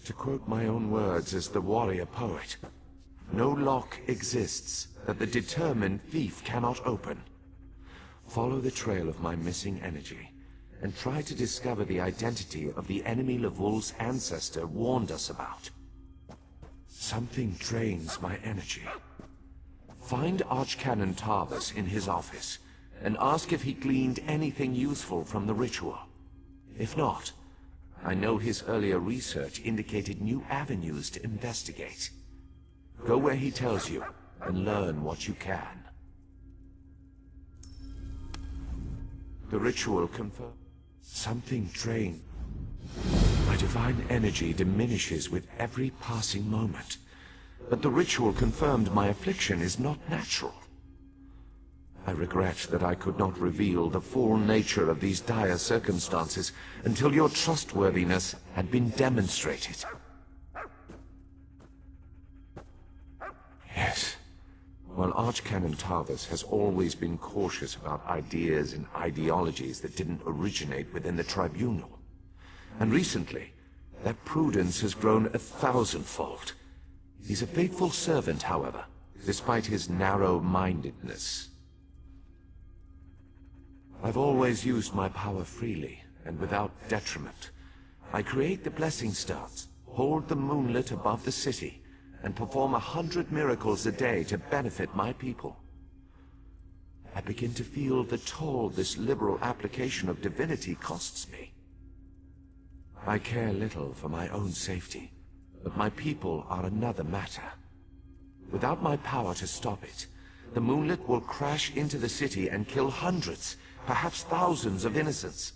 To quote my own words as the warrior poet, no lock exists that the determined thief cannot open. Follow the trail of my missing energy, and try to discover the identity of the enemy Levul's ancestor warned us about. Something drains my energy. Find Archcanon Tarvas in his office, and ask if he gleaned anything useful from the ritual. If not, I know his earlier research indicated new avenues to investigate. Go where he tells you, and learn what you can. The ritual confirms something drained. My divine energy diminishes with every passing moment, but the ritual confirmed my affliction is not natural. I regret that I could not reveal the full nature of these dire circumstances until your trustworthiness had been demonstrated. Yes. While Archcanon Tarvas has always been cautious about ideas and ideologies that didn't originate within the tribunal, and recently, that prudence has grown 1,000-fold. He's a faithful servant, however, despite his narrow-mindedness. I've always used my power freely, and without detriment. I create the blessing stones, hold the moonlit above the city, and perform 100 miracles a day to benefit my people. I begin to feel the toll this liberal application of divinity costs me. I care little for my own safety, but my people are another matter. Without my power to stop it, the moonlit will crash into the city and kill hundreds, perhaps thousands of innocents.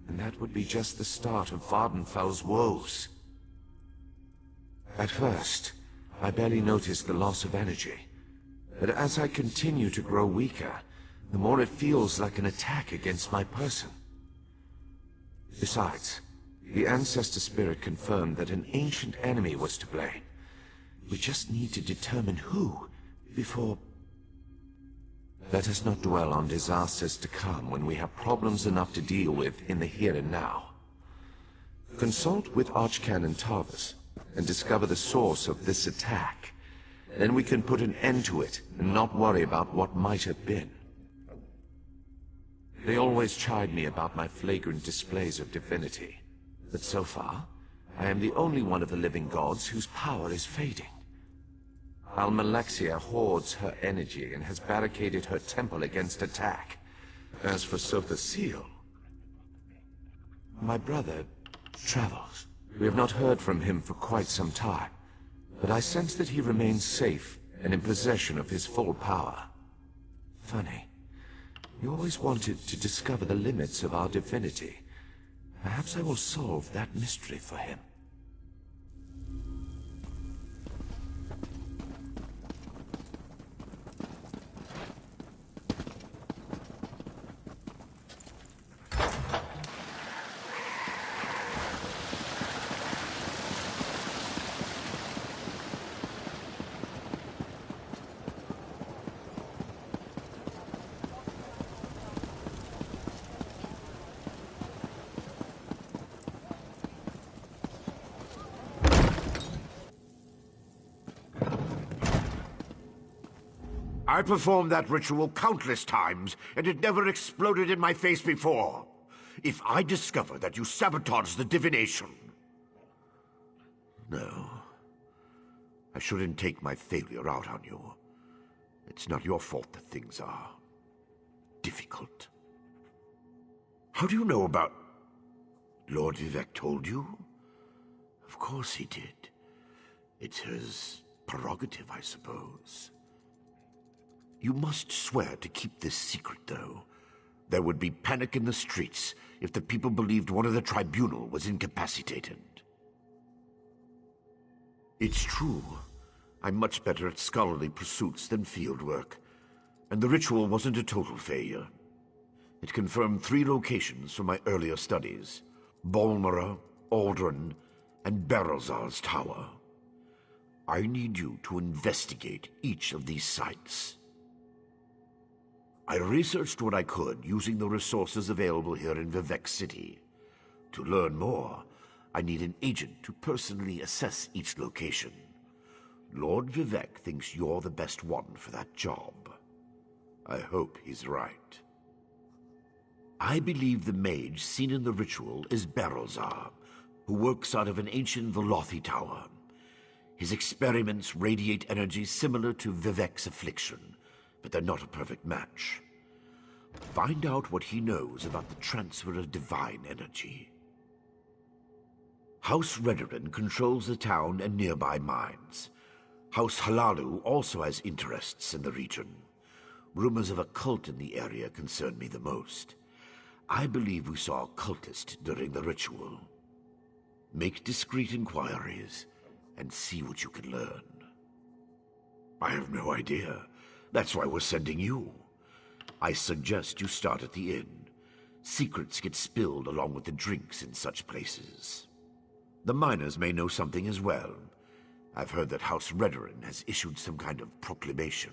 And that would be just the start of Vardenfell's woes. At first, I barely noticed the loss of energy. But as I continue to grow weaker, the more it feels like an attack against my person. Besides, the Ancestor Spirit confirmed that an ancient enemy was to blame. We just need to determine who, before... Let us not dwell on disasters to come when we have problems enough to deal with in the here and now. Consult with Archcanon Tarvis and discover the source of this attack. Then we can put an end to it and not worry about what might have been. They always chide me about my flagrant displays of divinity, but so far, I am the only one of the living gods whose power is fading. Almalexia hoards her energy and has barricaded her temple against attack. As for Sotha Seal, my brother travels. We have not heard from him for quite some time, but I sense that he remains safe and in possession of his full power. Funny. You always wanted to discover the limits of our divinity. Perhaps I will solve that mystery for him. I performed that ritual countless times, and it never exploded in my face before. If I discover that you sabotaged the divination... No. I shouldn't take my failure out on you. It's not your fault that things are... difficult. How do you know about... Lord Vivec told you? Of course he did. It's his prerogative, I suppose. You must swear to keep this secret, though. There would be panic in the streets if the people believed one of the tribunal was incapacitated. It's true. I'm much better at scholarly pursuits than field work, and the ritual wasn't a total failure. It confirmed 3 locations from my earlier studies: Bolmora, Aldrin, and Berelzar's Tower. I need you to investigate each of these sites. I researched what I could using the resources available here in Vivec City. To learn more, I need an agent to personally assess each location. Lord Vivec thinks you're the best one for that job. I hope he's right. I believe the mage seen in the ritual is Berelzar, who works out of an ancient Velothi tower. His experiments radiate energy similar to Vivec's affliction, but they're not a perfect match. Find out what he knows about the transfer of divine energy. House Redoran controls the town and nearby mines. House Halalu also has interests in the region. Rumors of a cult in the area concern me the most. I believe we saw a cultist during the ritual. Make discreet inquiries and see what you can learn. I have no idea. That's why we're sending you. I suggest you start at the inn. Secrets get spilled along with the drinks in such places. The miners may know something as well. I've heard that House Redoran has issued some kind of proclamation.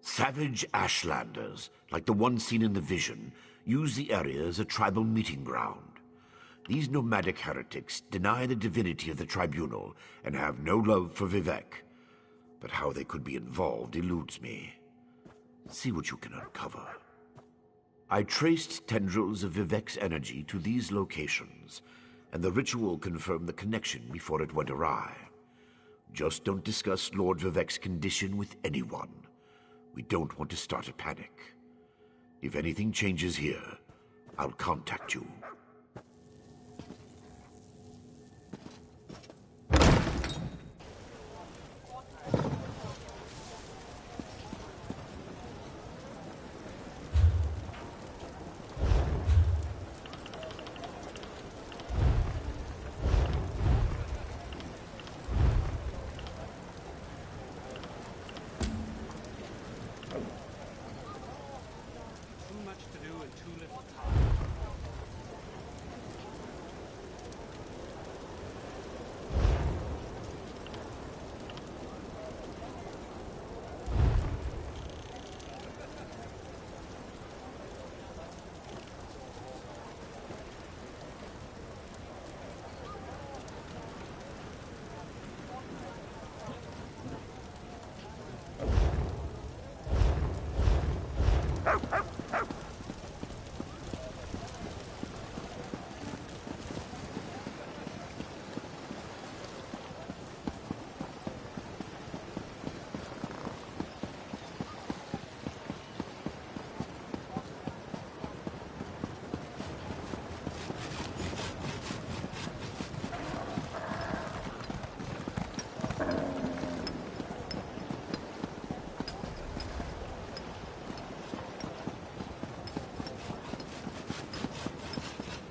Savage Ashlanders, like the one seen in the vision, use the area as a tribal meeting ground. These nomadic heretics deny the divinity of the tribunal and have no love for Vivec. But how they could be involved eludes me. See what you can uncover. I traced tendrils of Vivec's energy to these locations, and the ritual confirmed the connection before it went awry. Just don't discuss Lord Vivek's condition with anyone. We don't want to start a panic. If anything changes here, I'll contact you.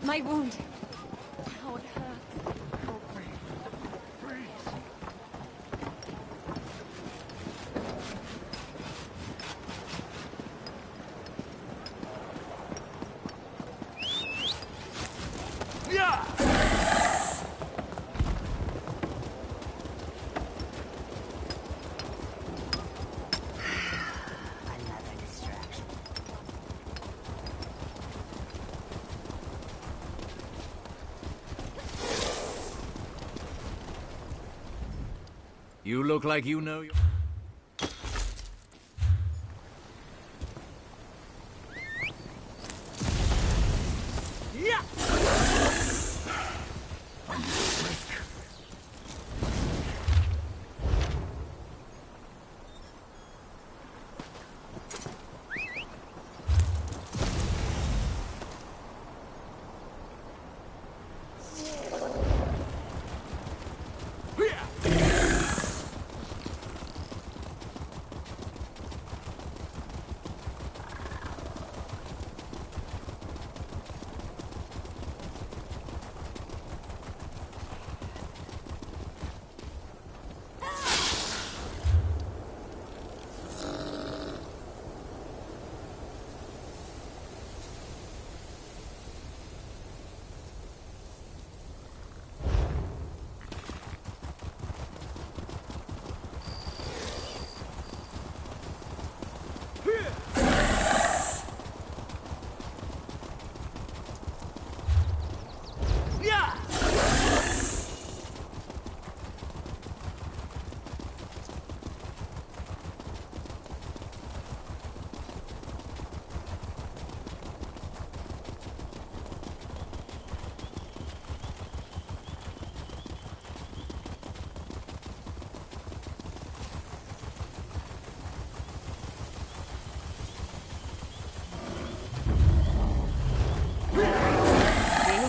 My wound. How it hurts. You look like you know your... Yeah!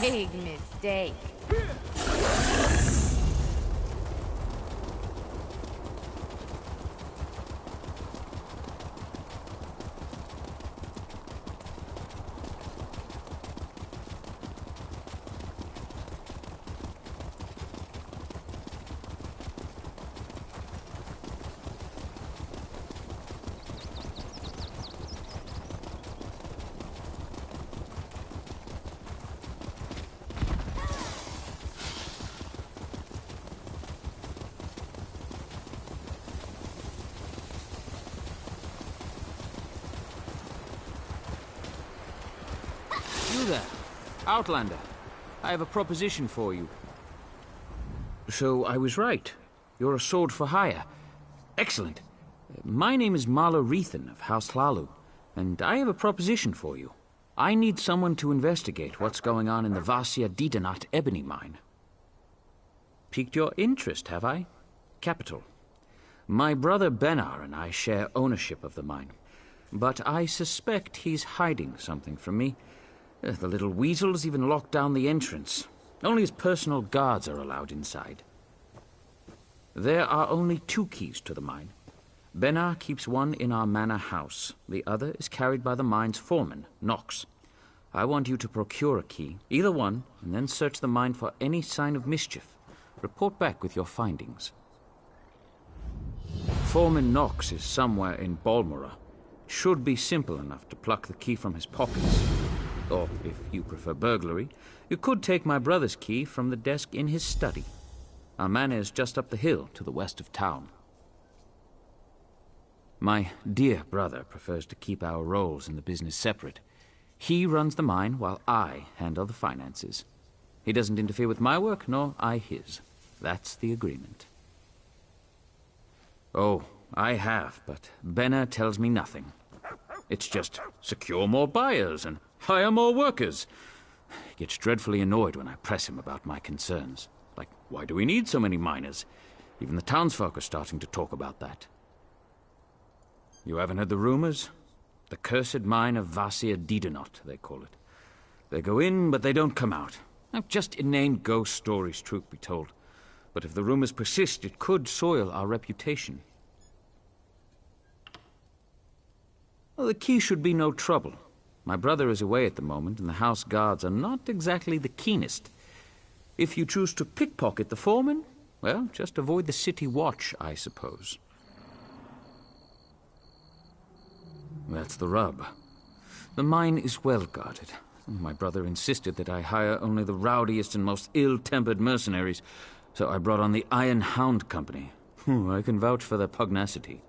Big mistake. You there, Outlander. I have a proposition for you. So I was right. You're a sword for hire. Excellent. My name is Marla Rethan of House Hlalu, and I have a proposition for you. I need someone to investigate what's going on in the Vasia Didanat ebony mine. Piqued your interest, have I? capital. My brother Benar and I share ownership of the mine, but I suspect he's hiding something from me. The little weasel's even locked down the entrance. Only his personal guards are allowed inside. There are only 2 keys to the mine. Benar keeps one in our manor house. The other is carried by the mine's foreman, Nox. I want you to procure a key, either one, and then search the mine for any sign of mischief. Report back with your findings. Foreman Nox is somewhere in Balmora. Should be simple enough to pluck the key from his pockets. Or, if you prefer burglary, you could take my brother's key from the desk in his study. Our manor is just up the hill to the west of town. My dear brother prefers to keep our roles in the business separate. He runs the mine while I handle the finances. He doesn't interfere with my work, nor I his. That's the agreement. Oh, I have, but Benner tells me nothing. It's just secure more buyers and hire more workers. He gets dreadfully annoyed when I press him about my concerns. Like, why do we need so many miners? Even the townsfolk are starting to talk about that. You haven't heard the rumors? The cursed mine of Vasir Didenot, they call it. They go in, but they don't come out. Now, just inane ghost stories, truth be told. But if the rumors persist, it could soil our reputation. Well, the key should be no trouble. My brother is away at the moment, and the house guards are not exactly the keenest. If you choose to pickpocket the foreman, well, just avoid the city watch, I suppose. That's the rub. The mine is well guarded. My brother insisted that I hire only the rowdiest and most ill-tempered mercenaries, so I brought on the Iron Hound Company. I can vouch for their pugnacity.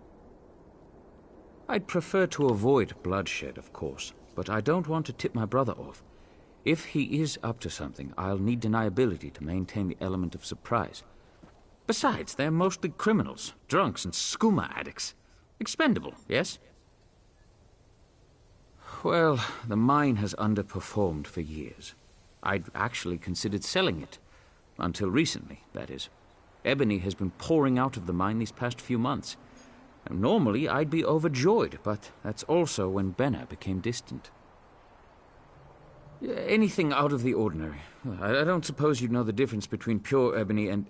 I'd prefer to avoid bloodshed, of course, but I don't want to tip my brother off. If he is up to something, I'll need deniability to maintain the element of surprise. Besides, they're mostly criminals, drunks, and skooma addicts. Expendable, yes? Well, the mine has underperformed for years. I'd actually considered selling it. Until recently, that is. Ebony has been pouring out of the mine these past few months. And normally, I'd be overjoyed, but that's also when Benner became distant. Anything out of the ordinary. I don't suppose you'd know the difference between pure ebony and...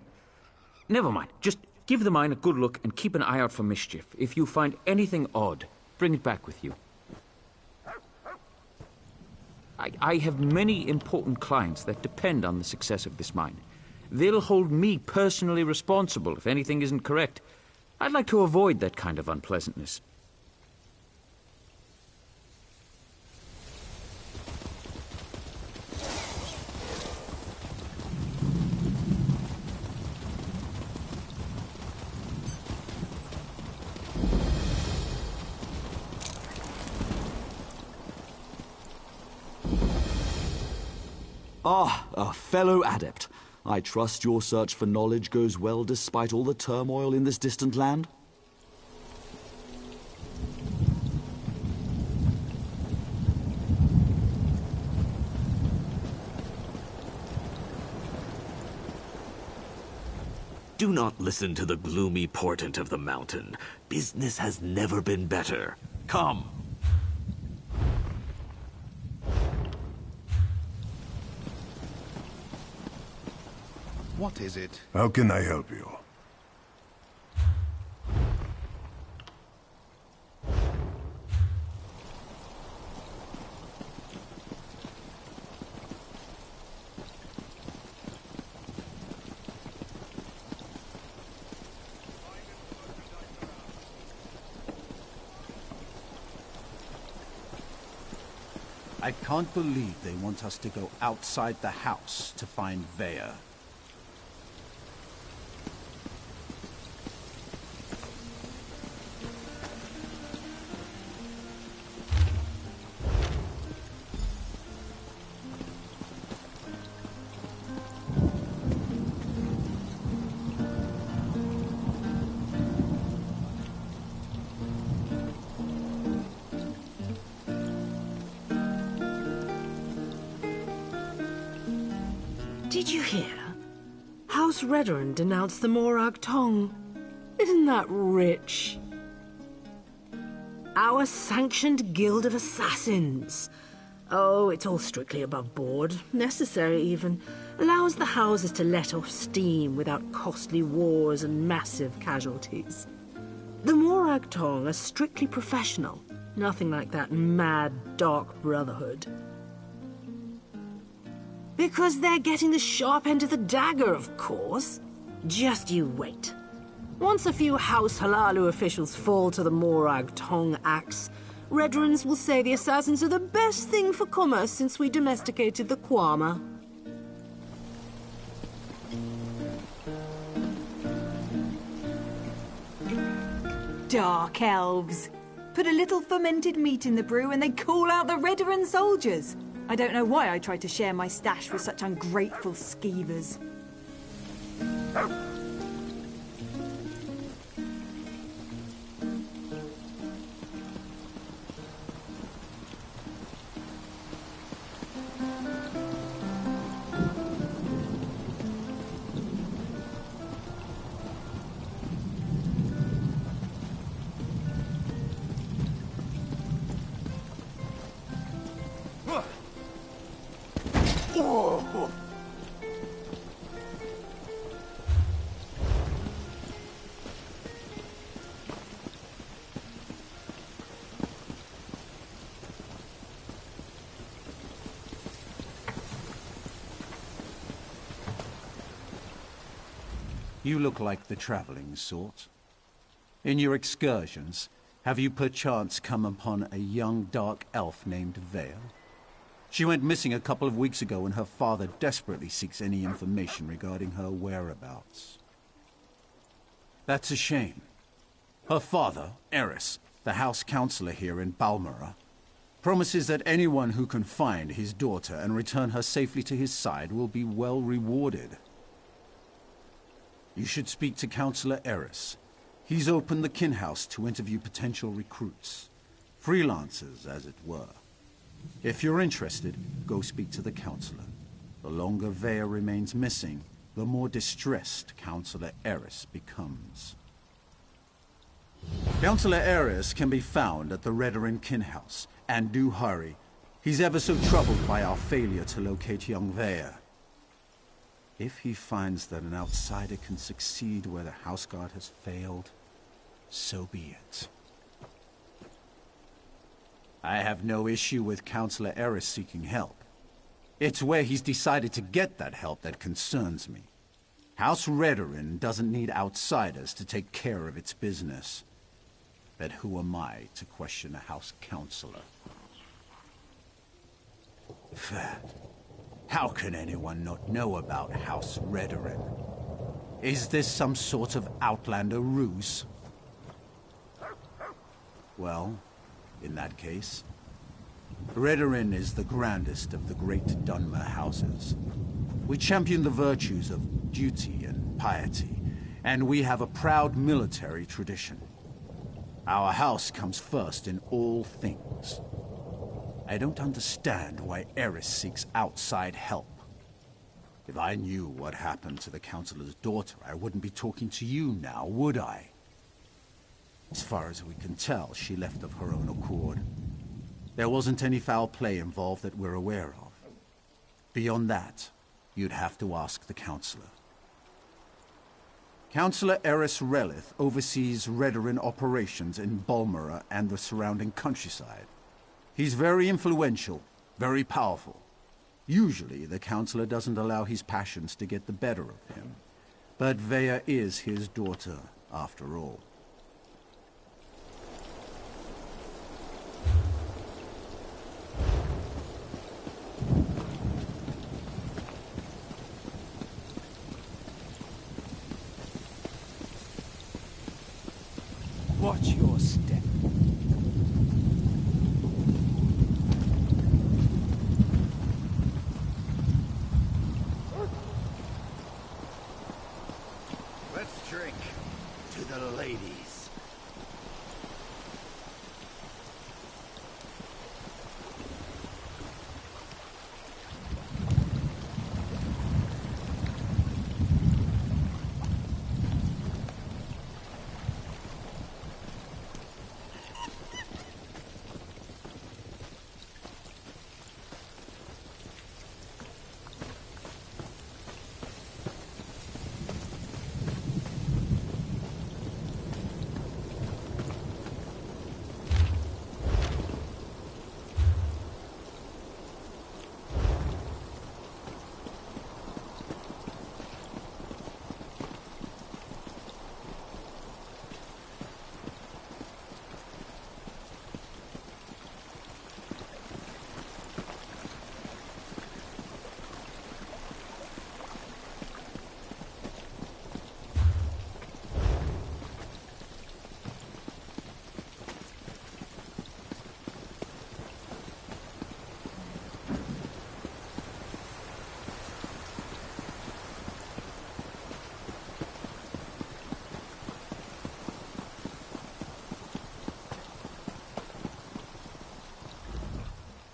Never mind. Just give the mine a good look and keep an eye out for mischief. If you find anything odd, bring it back with you. I have many important clients that depend on the success of this mine. They'll hold me personally responsible if anything isn't correct. I'd like to avoid that kind of unpleasantness. Ah, a fellow adept. I trust your search for knowledge goes well despite all the turmoil in this distant land? Do not listen to the gloomy portent of the mountain. Business has never been better. Come. What is it? How can I help you? I can't believe they want us to go outside the house to find Vea. Did you hear? House Redoran denounced the Morag Tong. Isn't that rich? Our sanctioned guild of assassins. Oh, it's all strictly above board. Necessary, even. Allows the houses to let off steam without costly wars and massive casualties. The Morag Tong are strictly professional. Nothing like that mad, dark brotherhood. Because they're getting the sharp end of the dagger, of course. Just you wait. Once a few House Halalu officials fall to the Morag Tong axe, Redrons will say the assassins are the best thing for commerce since we domesticated the Kwama. Dark elves. Put a little fermented meat in the brew and they call out the Redderin soldiers. I don't know why I tried to share my stash with such ungrateful skeevers. You look like the traveling sort. In your excursions, have you perchance come upon a young dark elf named Vale? She went missing a couple of weeks ago and her father desperately seeks any information regarding her whereabouts. That's a shame. Her father, Eris, the house councillor here in Balmora, promises that anyone who can find his daughter and return her safely to his side will be well rewarded. You should speak to Councillor Eris. He's opened the kin house to interview potential recruits. Freelancers, as it were. If you're interested, go speak to the Councillor. The longer Vea remains missing, the more distressed Councillor Eris becomes. Councillor Eris can be found at the Redderin kin house, and do hurry. He's ever so troubled by our failure to locate young Vea. If he finds that an outsider can succeed where the houseguard has failed, so be it. I have no issue with Councillor Eris seeking help. It's where he's decided to get that help that concerns me. House Redderin doesn't need outsiders to take care of its business. But who am I to question a house councillor? How can anyone not know about House Redderin? Is this some sort of Outlander ruse? Well, in that case, Redderin is the grandest of the great Dunmer houses. We champion the virtues of duty and piety, and we have a proud military tradition. Our house comes first in all things. I don't understand why Eris seeks outside help. If I knew what happened to the Councillor's daughter, I wouldn't be talking to you now, would I? As far as we can tell, she left of her own accord. There wasn't any foul play involved that we're aware of. Beyond that, you'd have to ask the Councillor. Councillor Eris Relith oversees Redderin operations in Balmora and the surrounding countryside. He's very influential, very powerful. Usually, the Councillor doesn't allow his passions to get the better of him. But Vea is his daughter, after all. Watch your step. Let's drink to the ladies.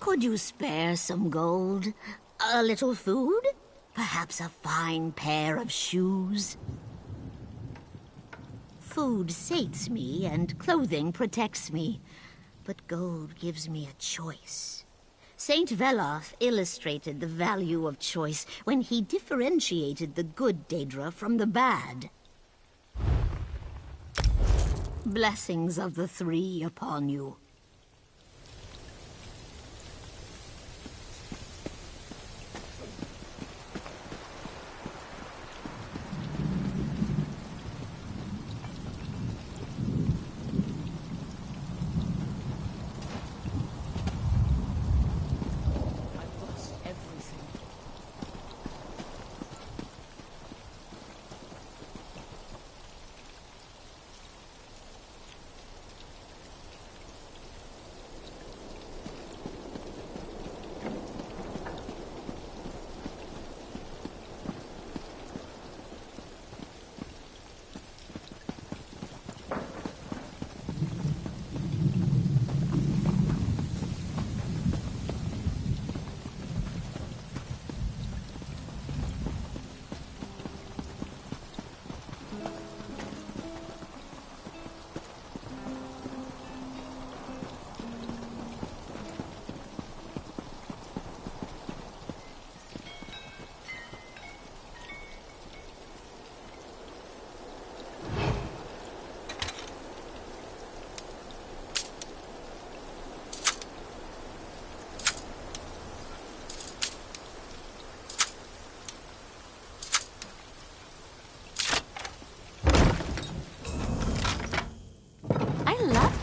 Could you spare some gold? A little food? Perhaps a fine pair of shoes? Food sates me, and clothing protects me. But gold gives me a choice. Saint Veloth illustrated the value of choice when he differentiated the good Daedra from the bad. Blessings of the three upon you.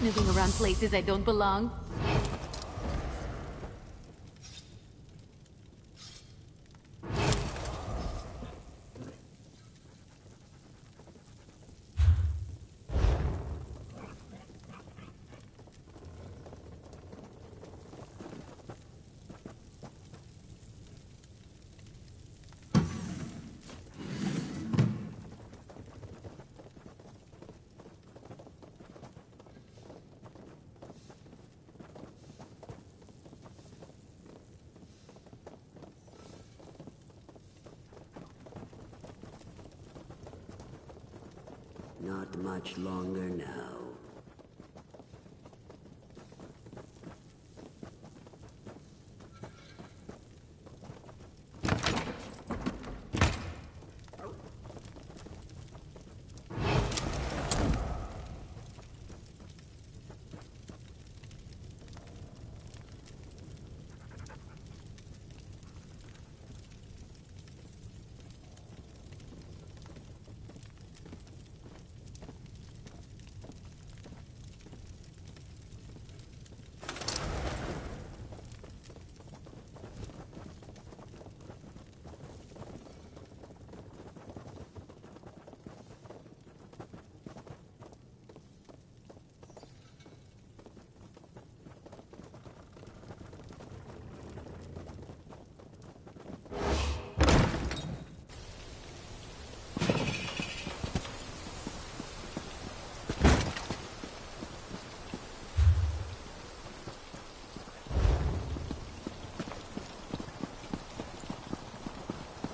Moving around places I don't belong. Not much longer now.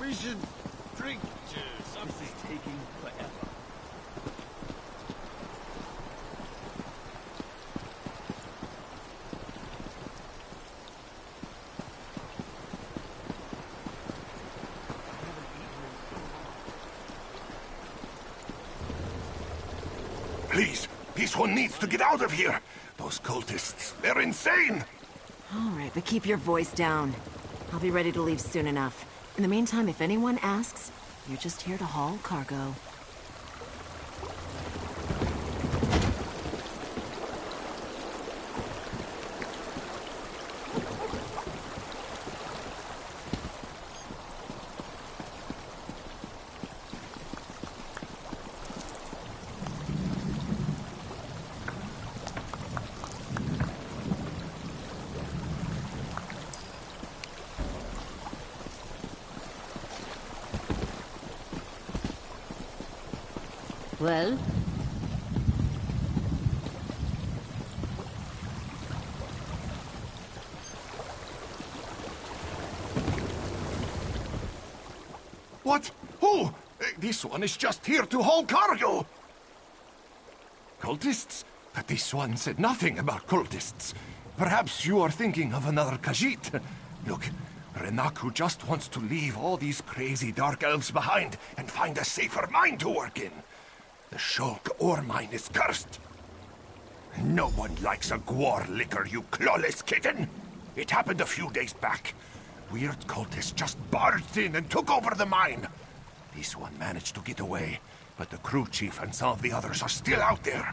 We should drink to something. This is taking forever. Please, this one needs to get out of here. Those cultists, they're insane. All right, but keep your voice down. I'll be ready to leave soon enough. In the meantime, if anyone asks, you're just here to haul cargo. Well? What? Who? This one is just here to haul cargo. Cultists? But this one said nothing about cultists. Perhaps you are thinking of another Khajiit. Look, Renaku just wants to leave all these crazy dark elves behind and find a safer mine to work in. The Shulk ore mine is cursed. No one likes a Gwar liquor, you clawless kitten. It happened a few days back. Weird cultists just barged in and took over the mine. This one managed to get away, but the crew chief and some of the others are still out there.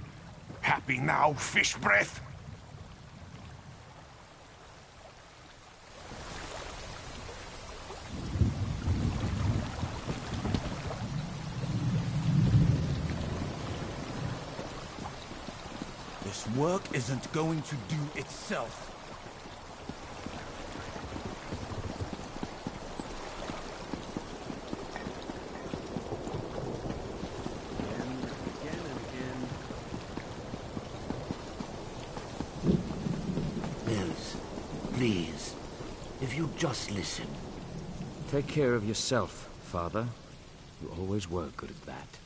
Happy now, fish breath? This work isn't going to do itself. Please, if you just listen. Take care of yourself, Father. You always were good at that.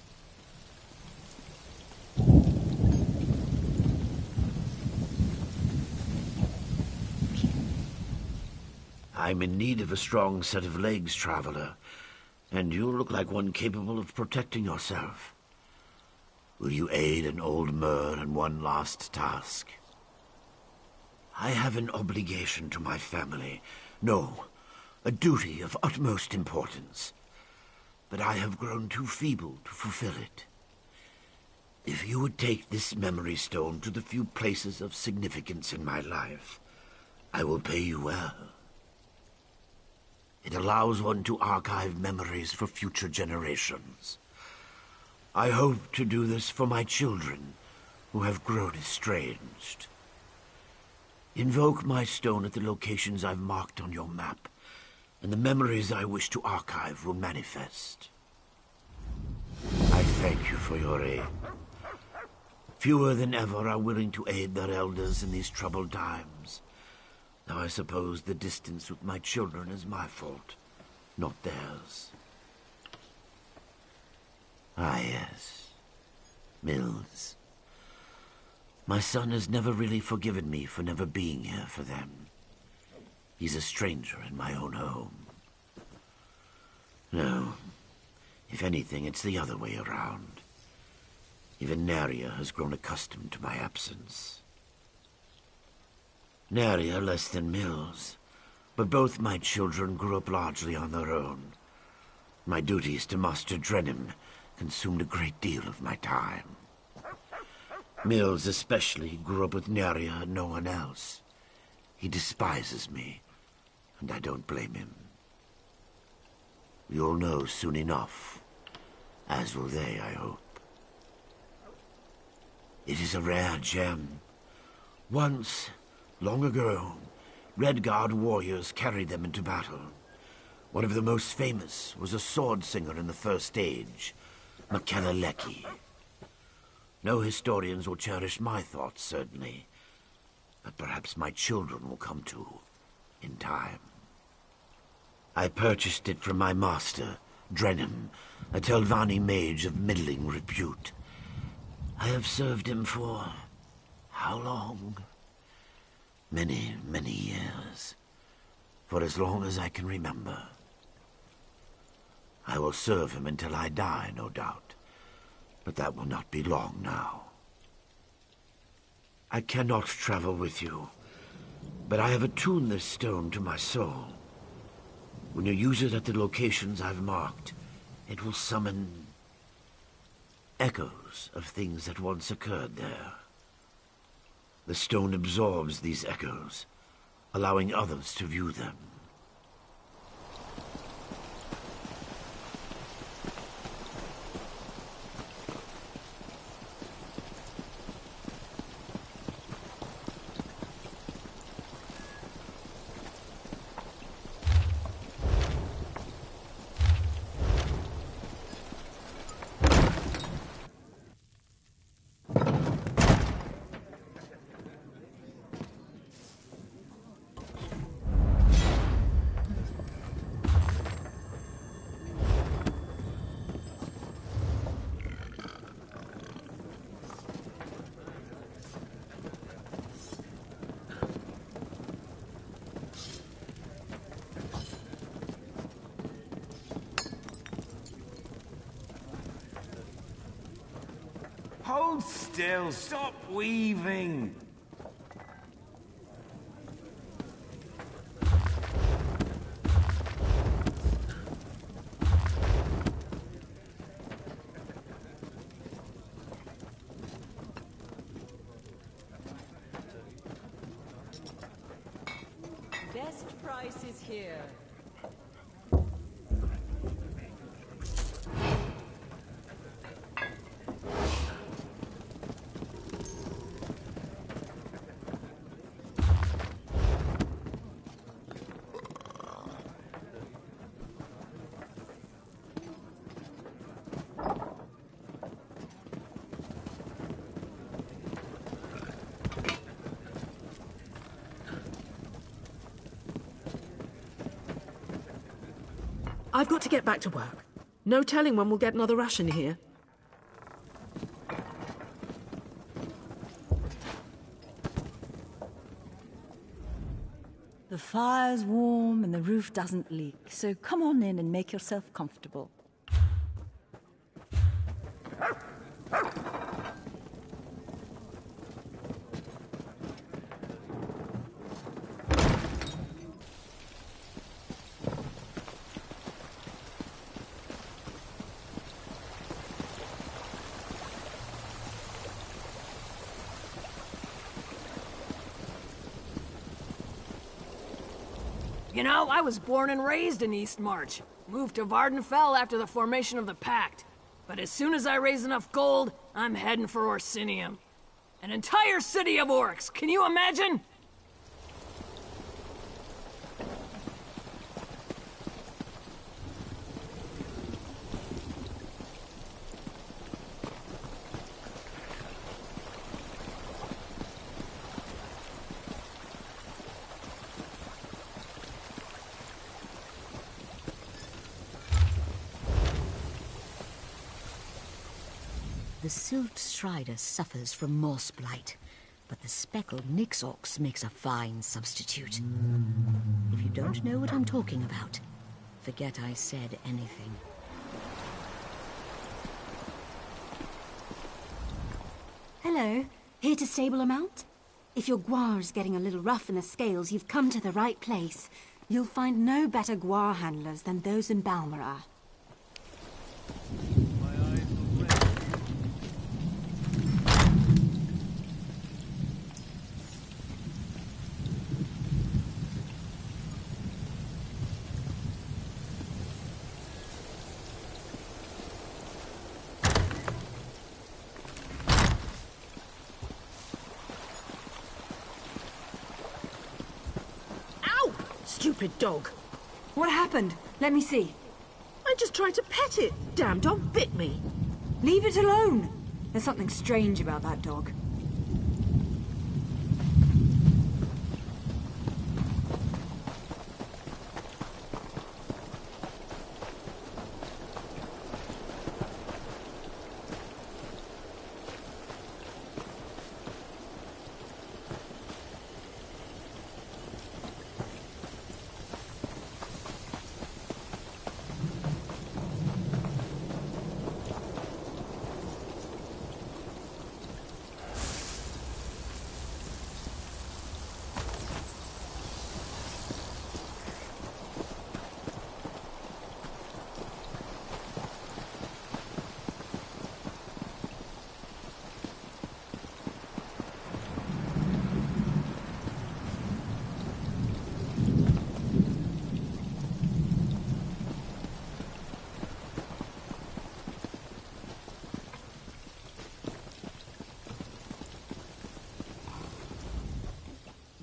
I'm in need of a strong set of legs, traveler, and you look like one capable of protecting yourself. Will you aid an old Mer in one last task? I have an obligation to my family. No, a duty of utmost importance. But I have grown too feeble to fulfill it. If you would take this memory stone to the few places of significance in my life, I will pay you well. It allows one to archive memories for future generations. I hope to do this for my children, who have grown estranged. Invoke my stone at the locations I've marked on your map, and the memories I wish to archive will manifest. I thank you for your aid. Fewer than ever are willing to aid their elders in these troubled times. Though I suppose the distance with my children is my fault, not theirs. Ah, yes. Mills. My son has never really forgiven me for never being here for them. He's a stranger in my own home. No. If anything, it's the other way around. Even Naria has grown accustomed to my absence. Naria less than Mills, but both my children grew up largely on their own. My duties to Master Drenham consumed a great deal of my time. Mills especially grew up with Naria and no one else. He despises me, and I don't blame him. You'll know soon enough, as will they, I hope. It is a rare gem. Once, long ago, Redguard warriors carried them into battle. One of the most famous was a sword singer in the First Age, Makeleleki. No historians will cherish my thoughts, certainly, but perhaps my children will come to in time. I purchased it from my master, Drenham, a Telvanni mage of middling repute. I have served him for how long? Many, many years. For as long as I can remember. I will serve him until I die, no doubt. But that will not be long now. I cannot travel with you, but I have attuned this stone to my soul. When you use it at the locations I've marked, it will summon echoes of things that once occurred there. The stone absorbs these echoes, allowing others to view them. Hold still. Stop weaving. Best price is here. I've got to get back to work. No telling when we'll get another ration here. The fire's warm and the roof doesn't leak, so come on in and make yourself comfortable. You know, I was born and raised in East March. Moved to Vardenfell after the formation of the Pact. But as soon as I raise enough gold, I'm heading for Orsinium. An entire city of orcs, can you imagine? The Silt Strider suffers from moss blight, but the speckled Nixox makes a fine substitute. If you don't know what I'm talking about, forget I said anything. Hello. Here to stable a mount? If your guar's getting a little rough in the scales, you've come to the right place. You'll find no better guar handlers than those in Balmorra. Stupid dog. What happened? Let me see. I just tried to pet it. Damn dog bit me. Leave it alone. There's something strange about that dog.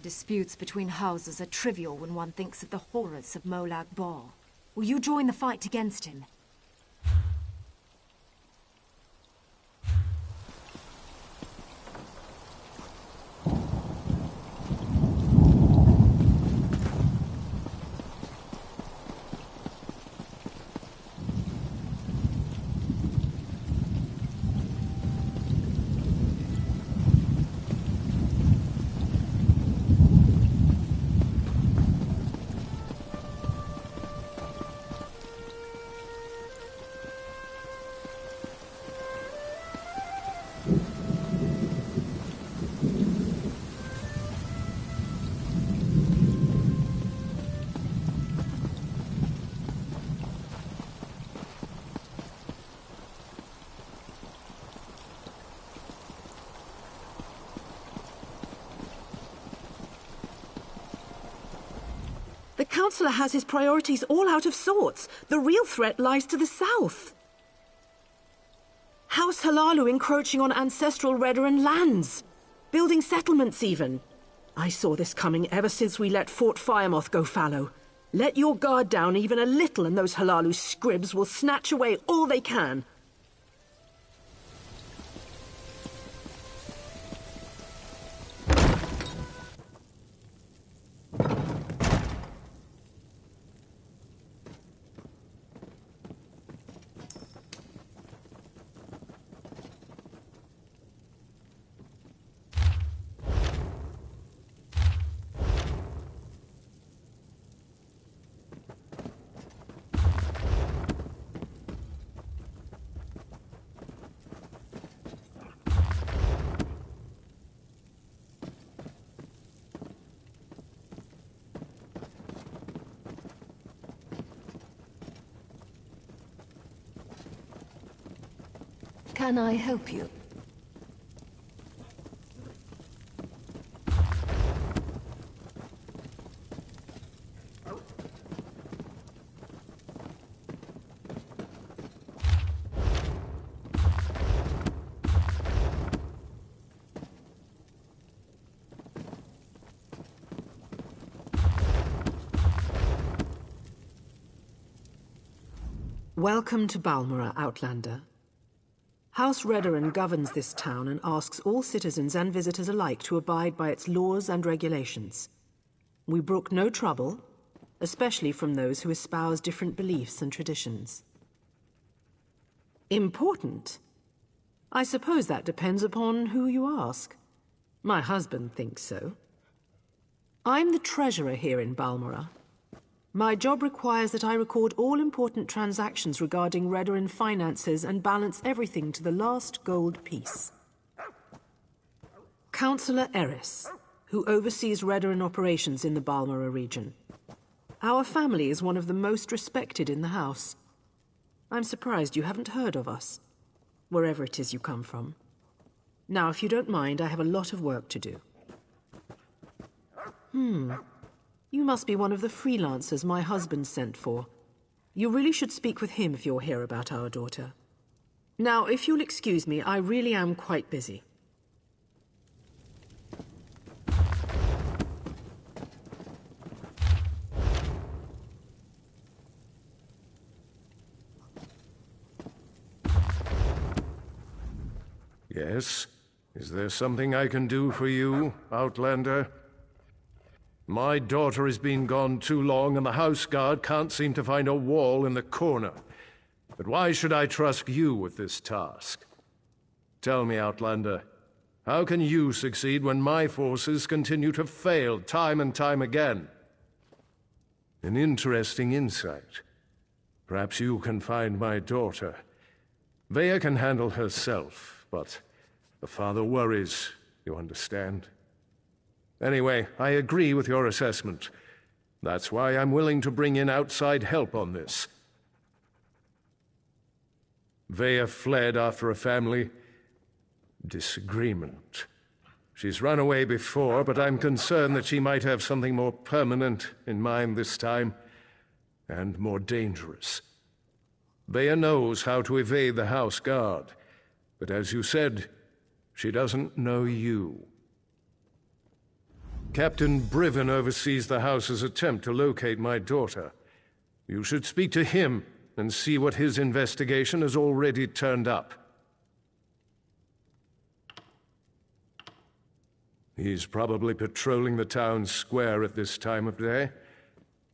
Disputes between houses are trivial when one thinks of the horrors of Molag Bal. Will you join the fight against him? The Councillor has his priorities all out of sorts. The real threat lies to the south. House Halalu encroaching on ancestral Redoran lands. Building settlements even. I saw this coming ever since we let Fort Firemoth go fallow. Let your guard down even a little and those Halalu scribs will snatch away all they can. Can I help you? Welcome to Balmora, Outlander. House Redoran governs this town and asks all citizens and visitors alike to abide by its laws and regulations. We brook no trouble, especially from those who espouse different beliefs and traditions. Important? I suppose that depends upon who you ask. My husband thinks so. I'm the treasurer here in Balmora. My job requires that I record all important transactions regarding Redoran finances and balance everything to the last gold piece. Councillor Eris, who oversees Redoran operations in the Balmora region. Our family is one of the most respected in the house. I'm surprised you haven't heard of us, wherever it is you come from. Now, if you don't mind, I have a lot of work to do. You must be one of the freelancers my husband sent for. You really should speak with him if you're here about our daughter. Now, if you'll excuse me, I really am quite busy. Yes? Is there something I can do for you, Outlander? My daughter has been gone too long, and the house guard can't seem to find a wall in the corner. But why should I trust you with this task? Tell me, Outlander, how can you succeed when my forces continue to fail time and time again? An interesting insight. Perhaps you can find my daughter. Vea can handle herself, but the father worries, you understand? Anyway, I agree with your assessment. That's why I'm willing to bring in outside help on this. Vea fled after a family disagreement. She's run away before, but I'm concerned that she might have something more permanent in mind this time, and more dangerous. Vea knows how to evade the house guard, but as you said, she doesn't know you. Captain Briven oversees the house's attempt to locate my daughter. You should speak to him and see what his investigation has already turned up. He's probably patrolling the town square at this time of day.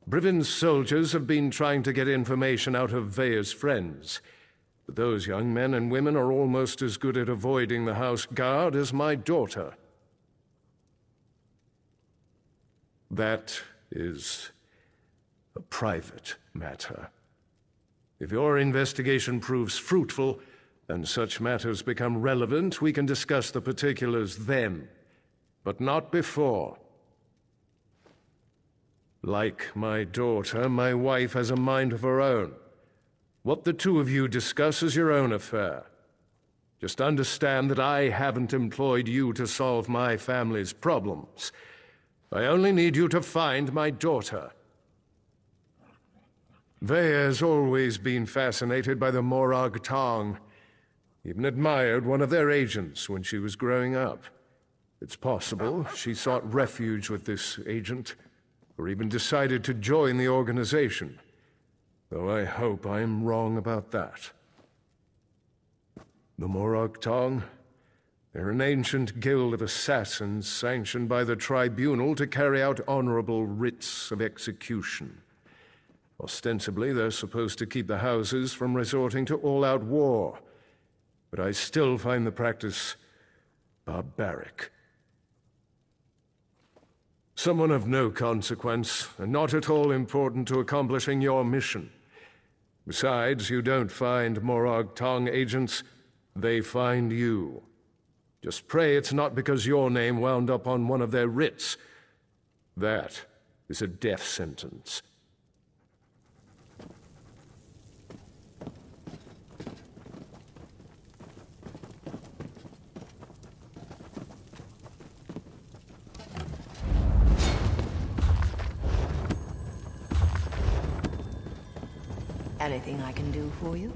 Briven's soldiers have been trying to get information out of Vea's friends, but those young men and women are almost as good at avoiding the house guard as my daughter. That is a private matter. If your investigation proves fruitful and such matters become relevant, we can discuss the particulars then, but not before. Like my daughter, my wife has a mind of her own. What the two of you discuss is your own affair. Just understand that I haven't employed you to solve my family's problems. I only need you to find my daughter. Vea's always been fascinated by the Morag Tong. Even admired one of their agents when she was growing up. It's possible she sought refuge with this agent, or even decided to join the organization. Though I hope I'm wrong about that. The Morag Tong? They're an ancient guild of assassins sanctioned by the Tribunal to carry out honorable writs of execution. Ostensibly, they're supposed to keep the houses from resorting to all-out war. But I still find the practice barbaric. Someone of no consequence, and not at all important to accomplishing your mission. Besides, you don't find Morag Tong agents, they find you. Just pray it's not because your name wound up on one of their writs. That is a death sentence. Anything I can do for you?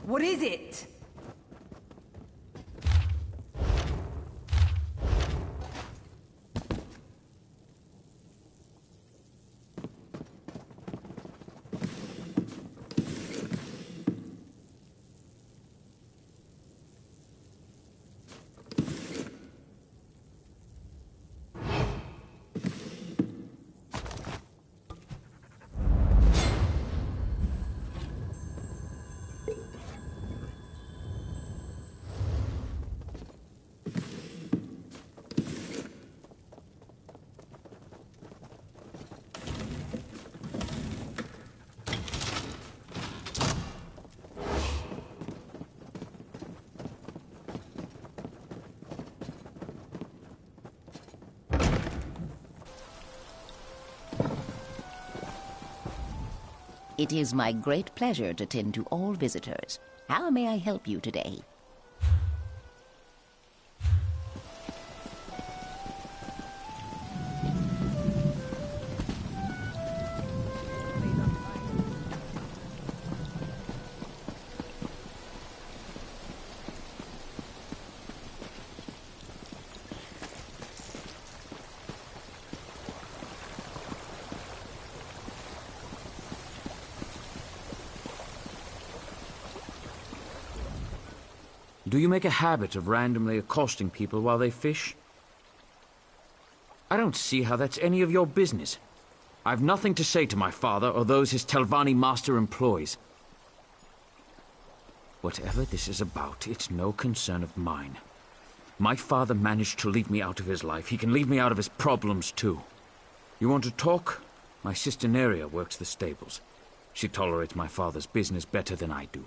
What is it? It is my great pleasure to tend to all visitors. How may I help you today? Do you make a habit of randomly accosting people while they fish? I don't see how that's any of your business. I've nothing to say to my father or those his Telvanni master employs. Whatever this is about, it's no concern of mine. My father managed to leave me out of his life. He can leave me out of his problems, too. You want to talk? My sister Neria works the stables. She tolerates my father's business better than I do.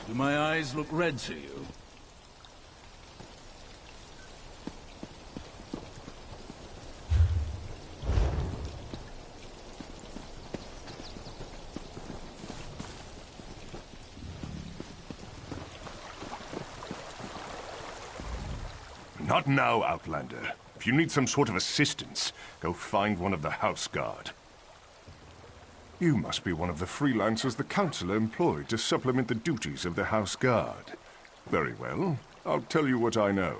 Do my eyes look red to you? Not now, Outlander. If you need some sort of assistance, go find one of the House Guard. You must be one of the freelancers the Councilor employed to supplement the duties of the House Guard. Very well. I'll tell you what I know.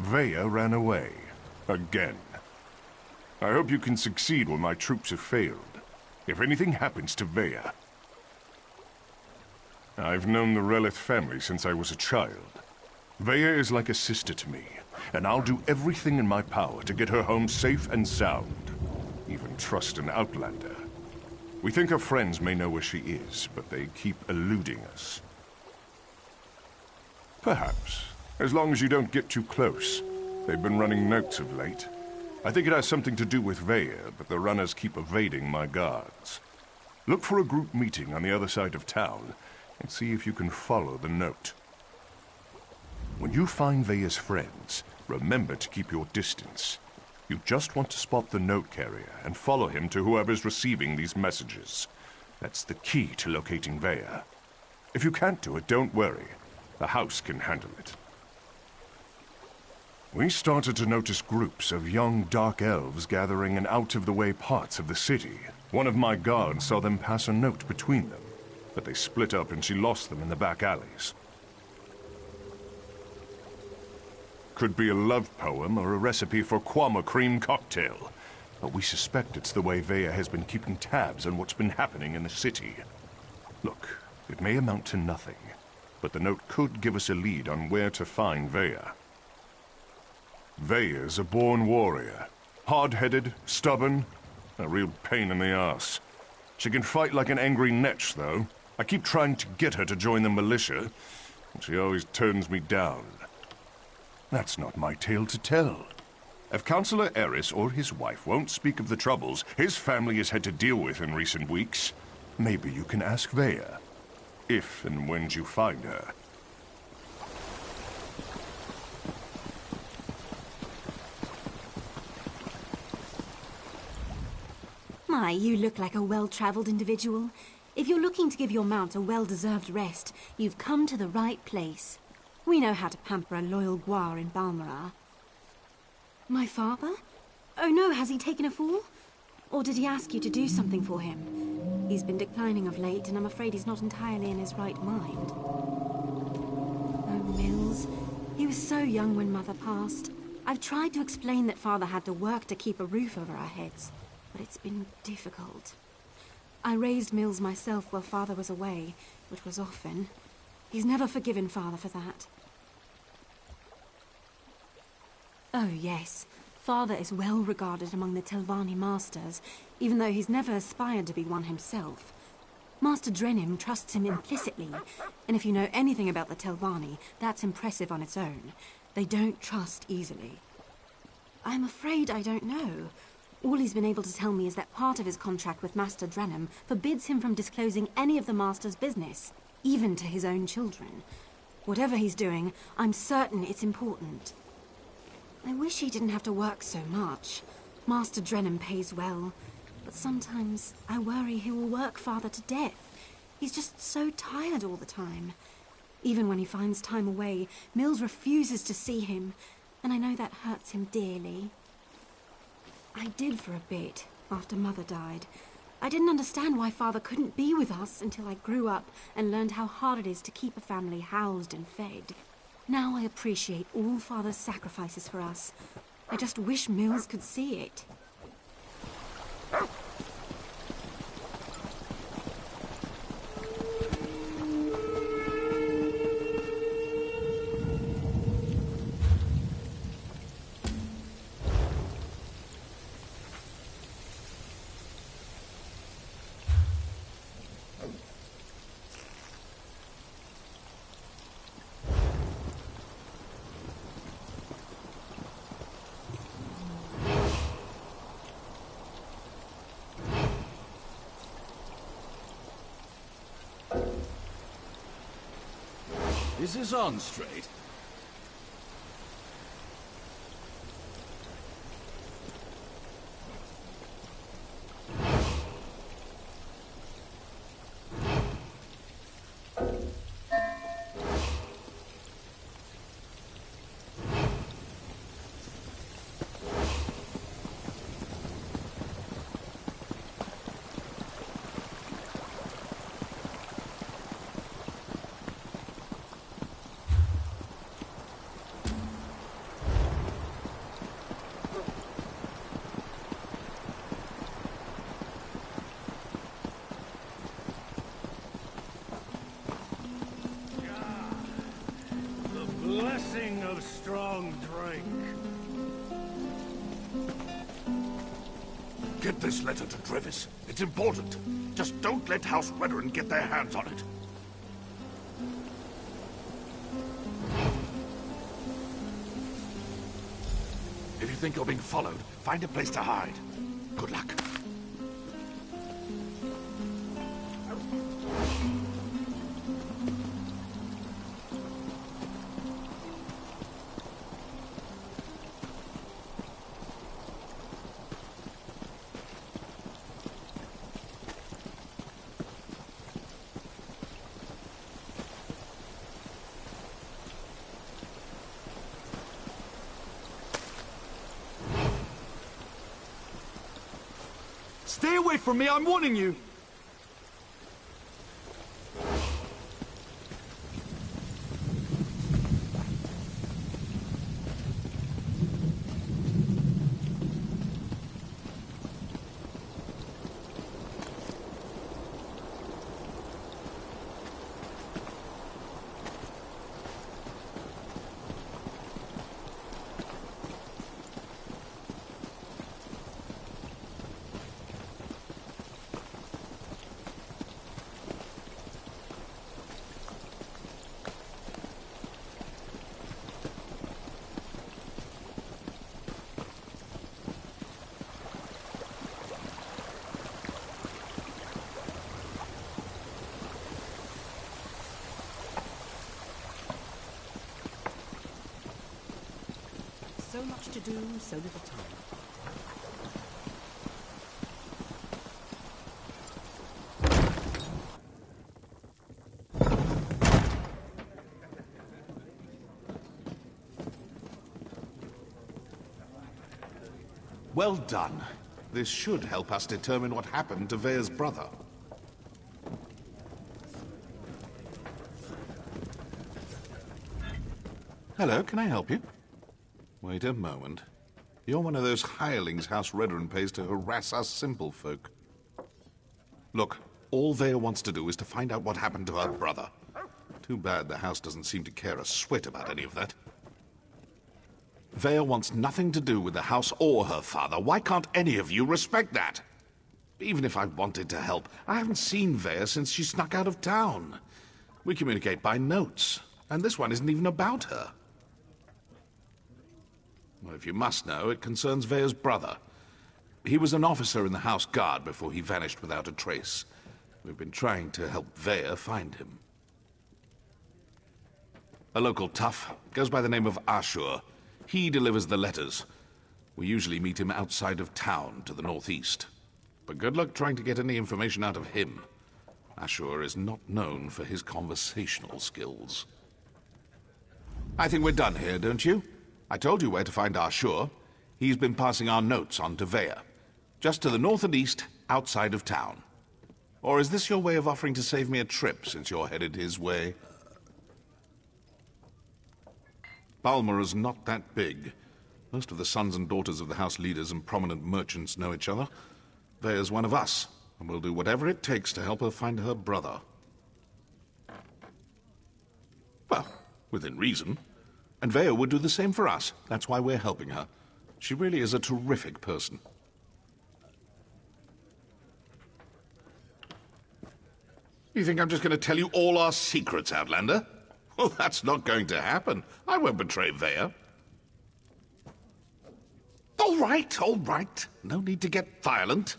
Vea ran away. Again. I hope you can succeed when my troops have failed. If anything happens to Vea... I've known the Relith family since I was a child. Vea is like a sister to me, and I'll do everything in my power to get her home safe and sound. Even trust an Outlander. We think her friends may know where she is, but they keep eluding us. Perhaps. As long as you don't get too close. They've been running notes of late. I think it has something to do with Vea, but the runners keep evading my guards. Look for a group meeting on the other side of town, and see if you can follow the note. When you find Vea's friends, remember to keep your distance. You just want to spot the note carrier and follow him to whoever's receiving these messages. That's the key to locating Vea. If you can't do it, don't worry. The house can handle it. We started to notice groups of young dark elves gathering in out-of-the-way parts of the city. One of my guards saw them pass a note between them, but they split up and she lost them in the back alleys. Could be a love poem or a recipe for Kwama cream cocktail. But we suspect it's the way Vea has been keeping tabs on what's been happening in the city. Look, it may amount to nothing, but the note could give us a lead on where to find Vea. Vea's a born warrior. Hard-headed, stubborn, a real pain in the ass. She can fight like an angry netch, though. I keep trying to get her to join the militia, and she always turns me down. That's not my tale to tell. If Councilor Eris or his wife won't speak of the troubles his family has had to deal with in recent weeks, maybe you can ask Vea. If and when you find her. My, you look like a well-traveled individual. If you're looking to give your mount a well-deserved rest, you've come to the right place. We know how to pamper a loyal Gwar in Balmoral. My father? Oh no, has he taken a fall? Or did he ask you to do something for him? He's been declining of late, and I'm afraid he's not entirely in his right mind. Oh, Mills. He was so young when Mother passed. I've tried to explain that Father had to work to keep a roof over our heads, but it's been difficult. I raised Mills myself while Father was away, which was often. He's never forgiven Father for that. Oh, yes. Father is well regarded among the Telvanni masters, even though he's never aspired to be one himself. Master Drennim trusts him implicitly, and if you know anything about the Telvanni, that's impressive on its own. They don't trust easily. I'm afraid I don't know. All he's been able to tell me is that part of his contract with Master Drennim forbids him from disclosing any of the Master's business, even to his own children. Whatever he's doing, I'm certain it's important. I wish he didn't have to work so much. Master Drennim pays well, but sometimes I worry he will work Father to death. He's just so tired all the time. Even when he finds time away, Mills refuses to see him, and I know that hurts him dearly. I did for a bit, after Mother died. I didn't understand why Father couldn't be with us until I grew up and learned how hard it is to keep a family housed and fed. Now I appreciate all Father's sacrifices for us. I just wish Mills could see it. Is this on straight? Blessing of strong drink. Get this letter to Trevis. It's important. Just don't let House Redoran get their hands on it. If you think you're being followed, find a place to hide. Good luck. Stay away from me, I'm warning you! So much to do, so little time. Well done. This should help us determine what happened to Vea's brother. Hello, can I help you? Wait a moment. You're one of those hirelings House Redderin pays to harass us simple folk. Look, all Vea wants to do is to find out what happened to her brother. Too bad the house doesn't seem to care a swit about any of that. Vea wants nothing to do with the house or her father. Why can't any of you respect that? Even if I wanted to help, I haven't seen Vea since she snuck out of town. We communicate by notes, and this one isn't even about her. Well, if you must know, it concerns Vea's brother. He was an officer in the House Guard before he vanished without a trace. We've been trying to help Vea find him. A local tough, goes by the name of Ashur. He delivers the letters. We usually meet him outside of town to the northeast. But good luck trying to get any information out of him. Ashur is not known for his conversational skills. I think we're done here, don't you? I told you where to find Ashur. He's been passing our notes on to Vea. Just to the north and east, outside of town. Or is this your way of offering to save me a trip, since you're headed his way? Balmora's not that big. Most of the sons and daughters of the house leaders and prominent merchants know each other. Vea's one of us, and we'll do whatever it takes to help her find her brother. Well, within reason. And Vea would do the same for us. That's why we're helping her. She really is a terrific person. You think I'm just going to tell you all our secrets, Outlander? Well, that's not going to happen. I won't betray Vea. All right. No need to get violent.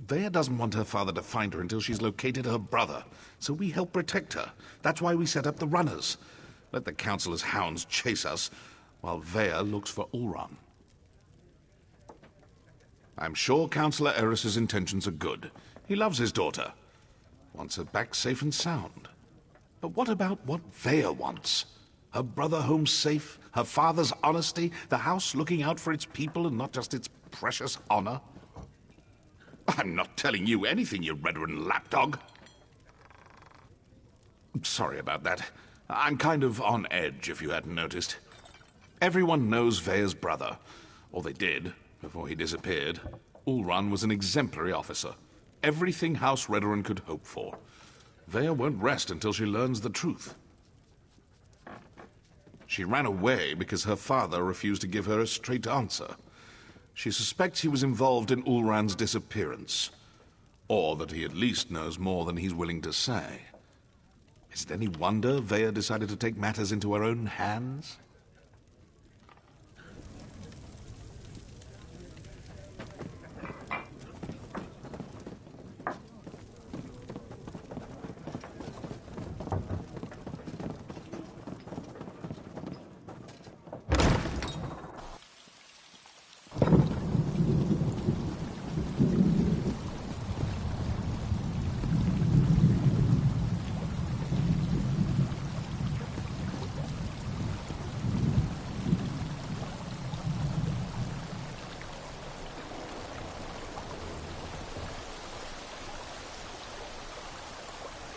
Vea doesn't want her father to find her until she's located her brother, so we help protect her. That's why we set up the runners. Let the Councilor's hounds chase us, while Vea looks for Ulran. I'm sure Councillor Eris's intentions are good. He loves his daughter. Wants her back safe and sound. But what about what Vea wants? Her brother home safe, her father's honesty, the house looking out for its people and not just its precious honor? I'm not telling you anything, you Redderin lapdog. Sorry about that. I'm kind of on edge, if you hadn't noticed. Everyone knows Vea's brother, or they did, before he disappeared. Ulran was an exemplary officer. Everything House Redderin could hope for. Vea won't rest until she learns the truth. She ran away because her father refused to give her a straight answer. She suspects he was involved in Ulran's disappearance, or that he at least knows more than he's willing to say. Is it any wonder Vea decided to take matters into her own hands?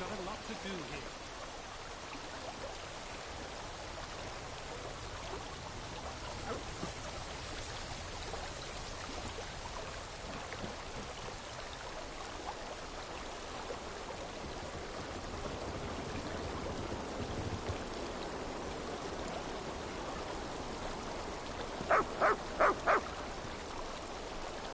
Got a lot to do here.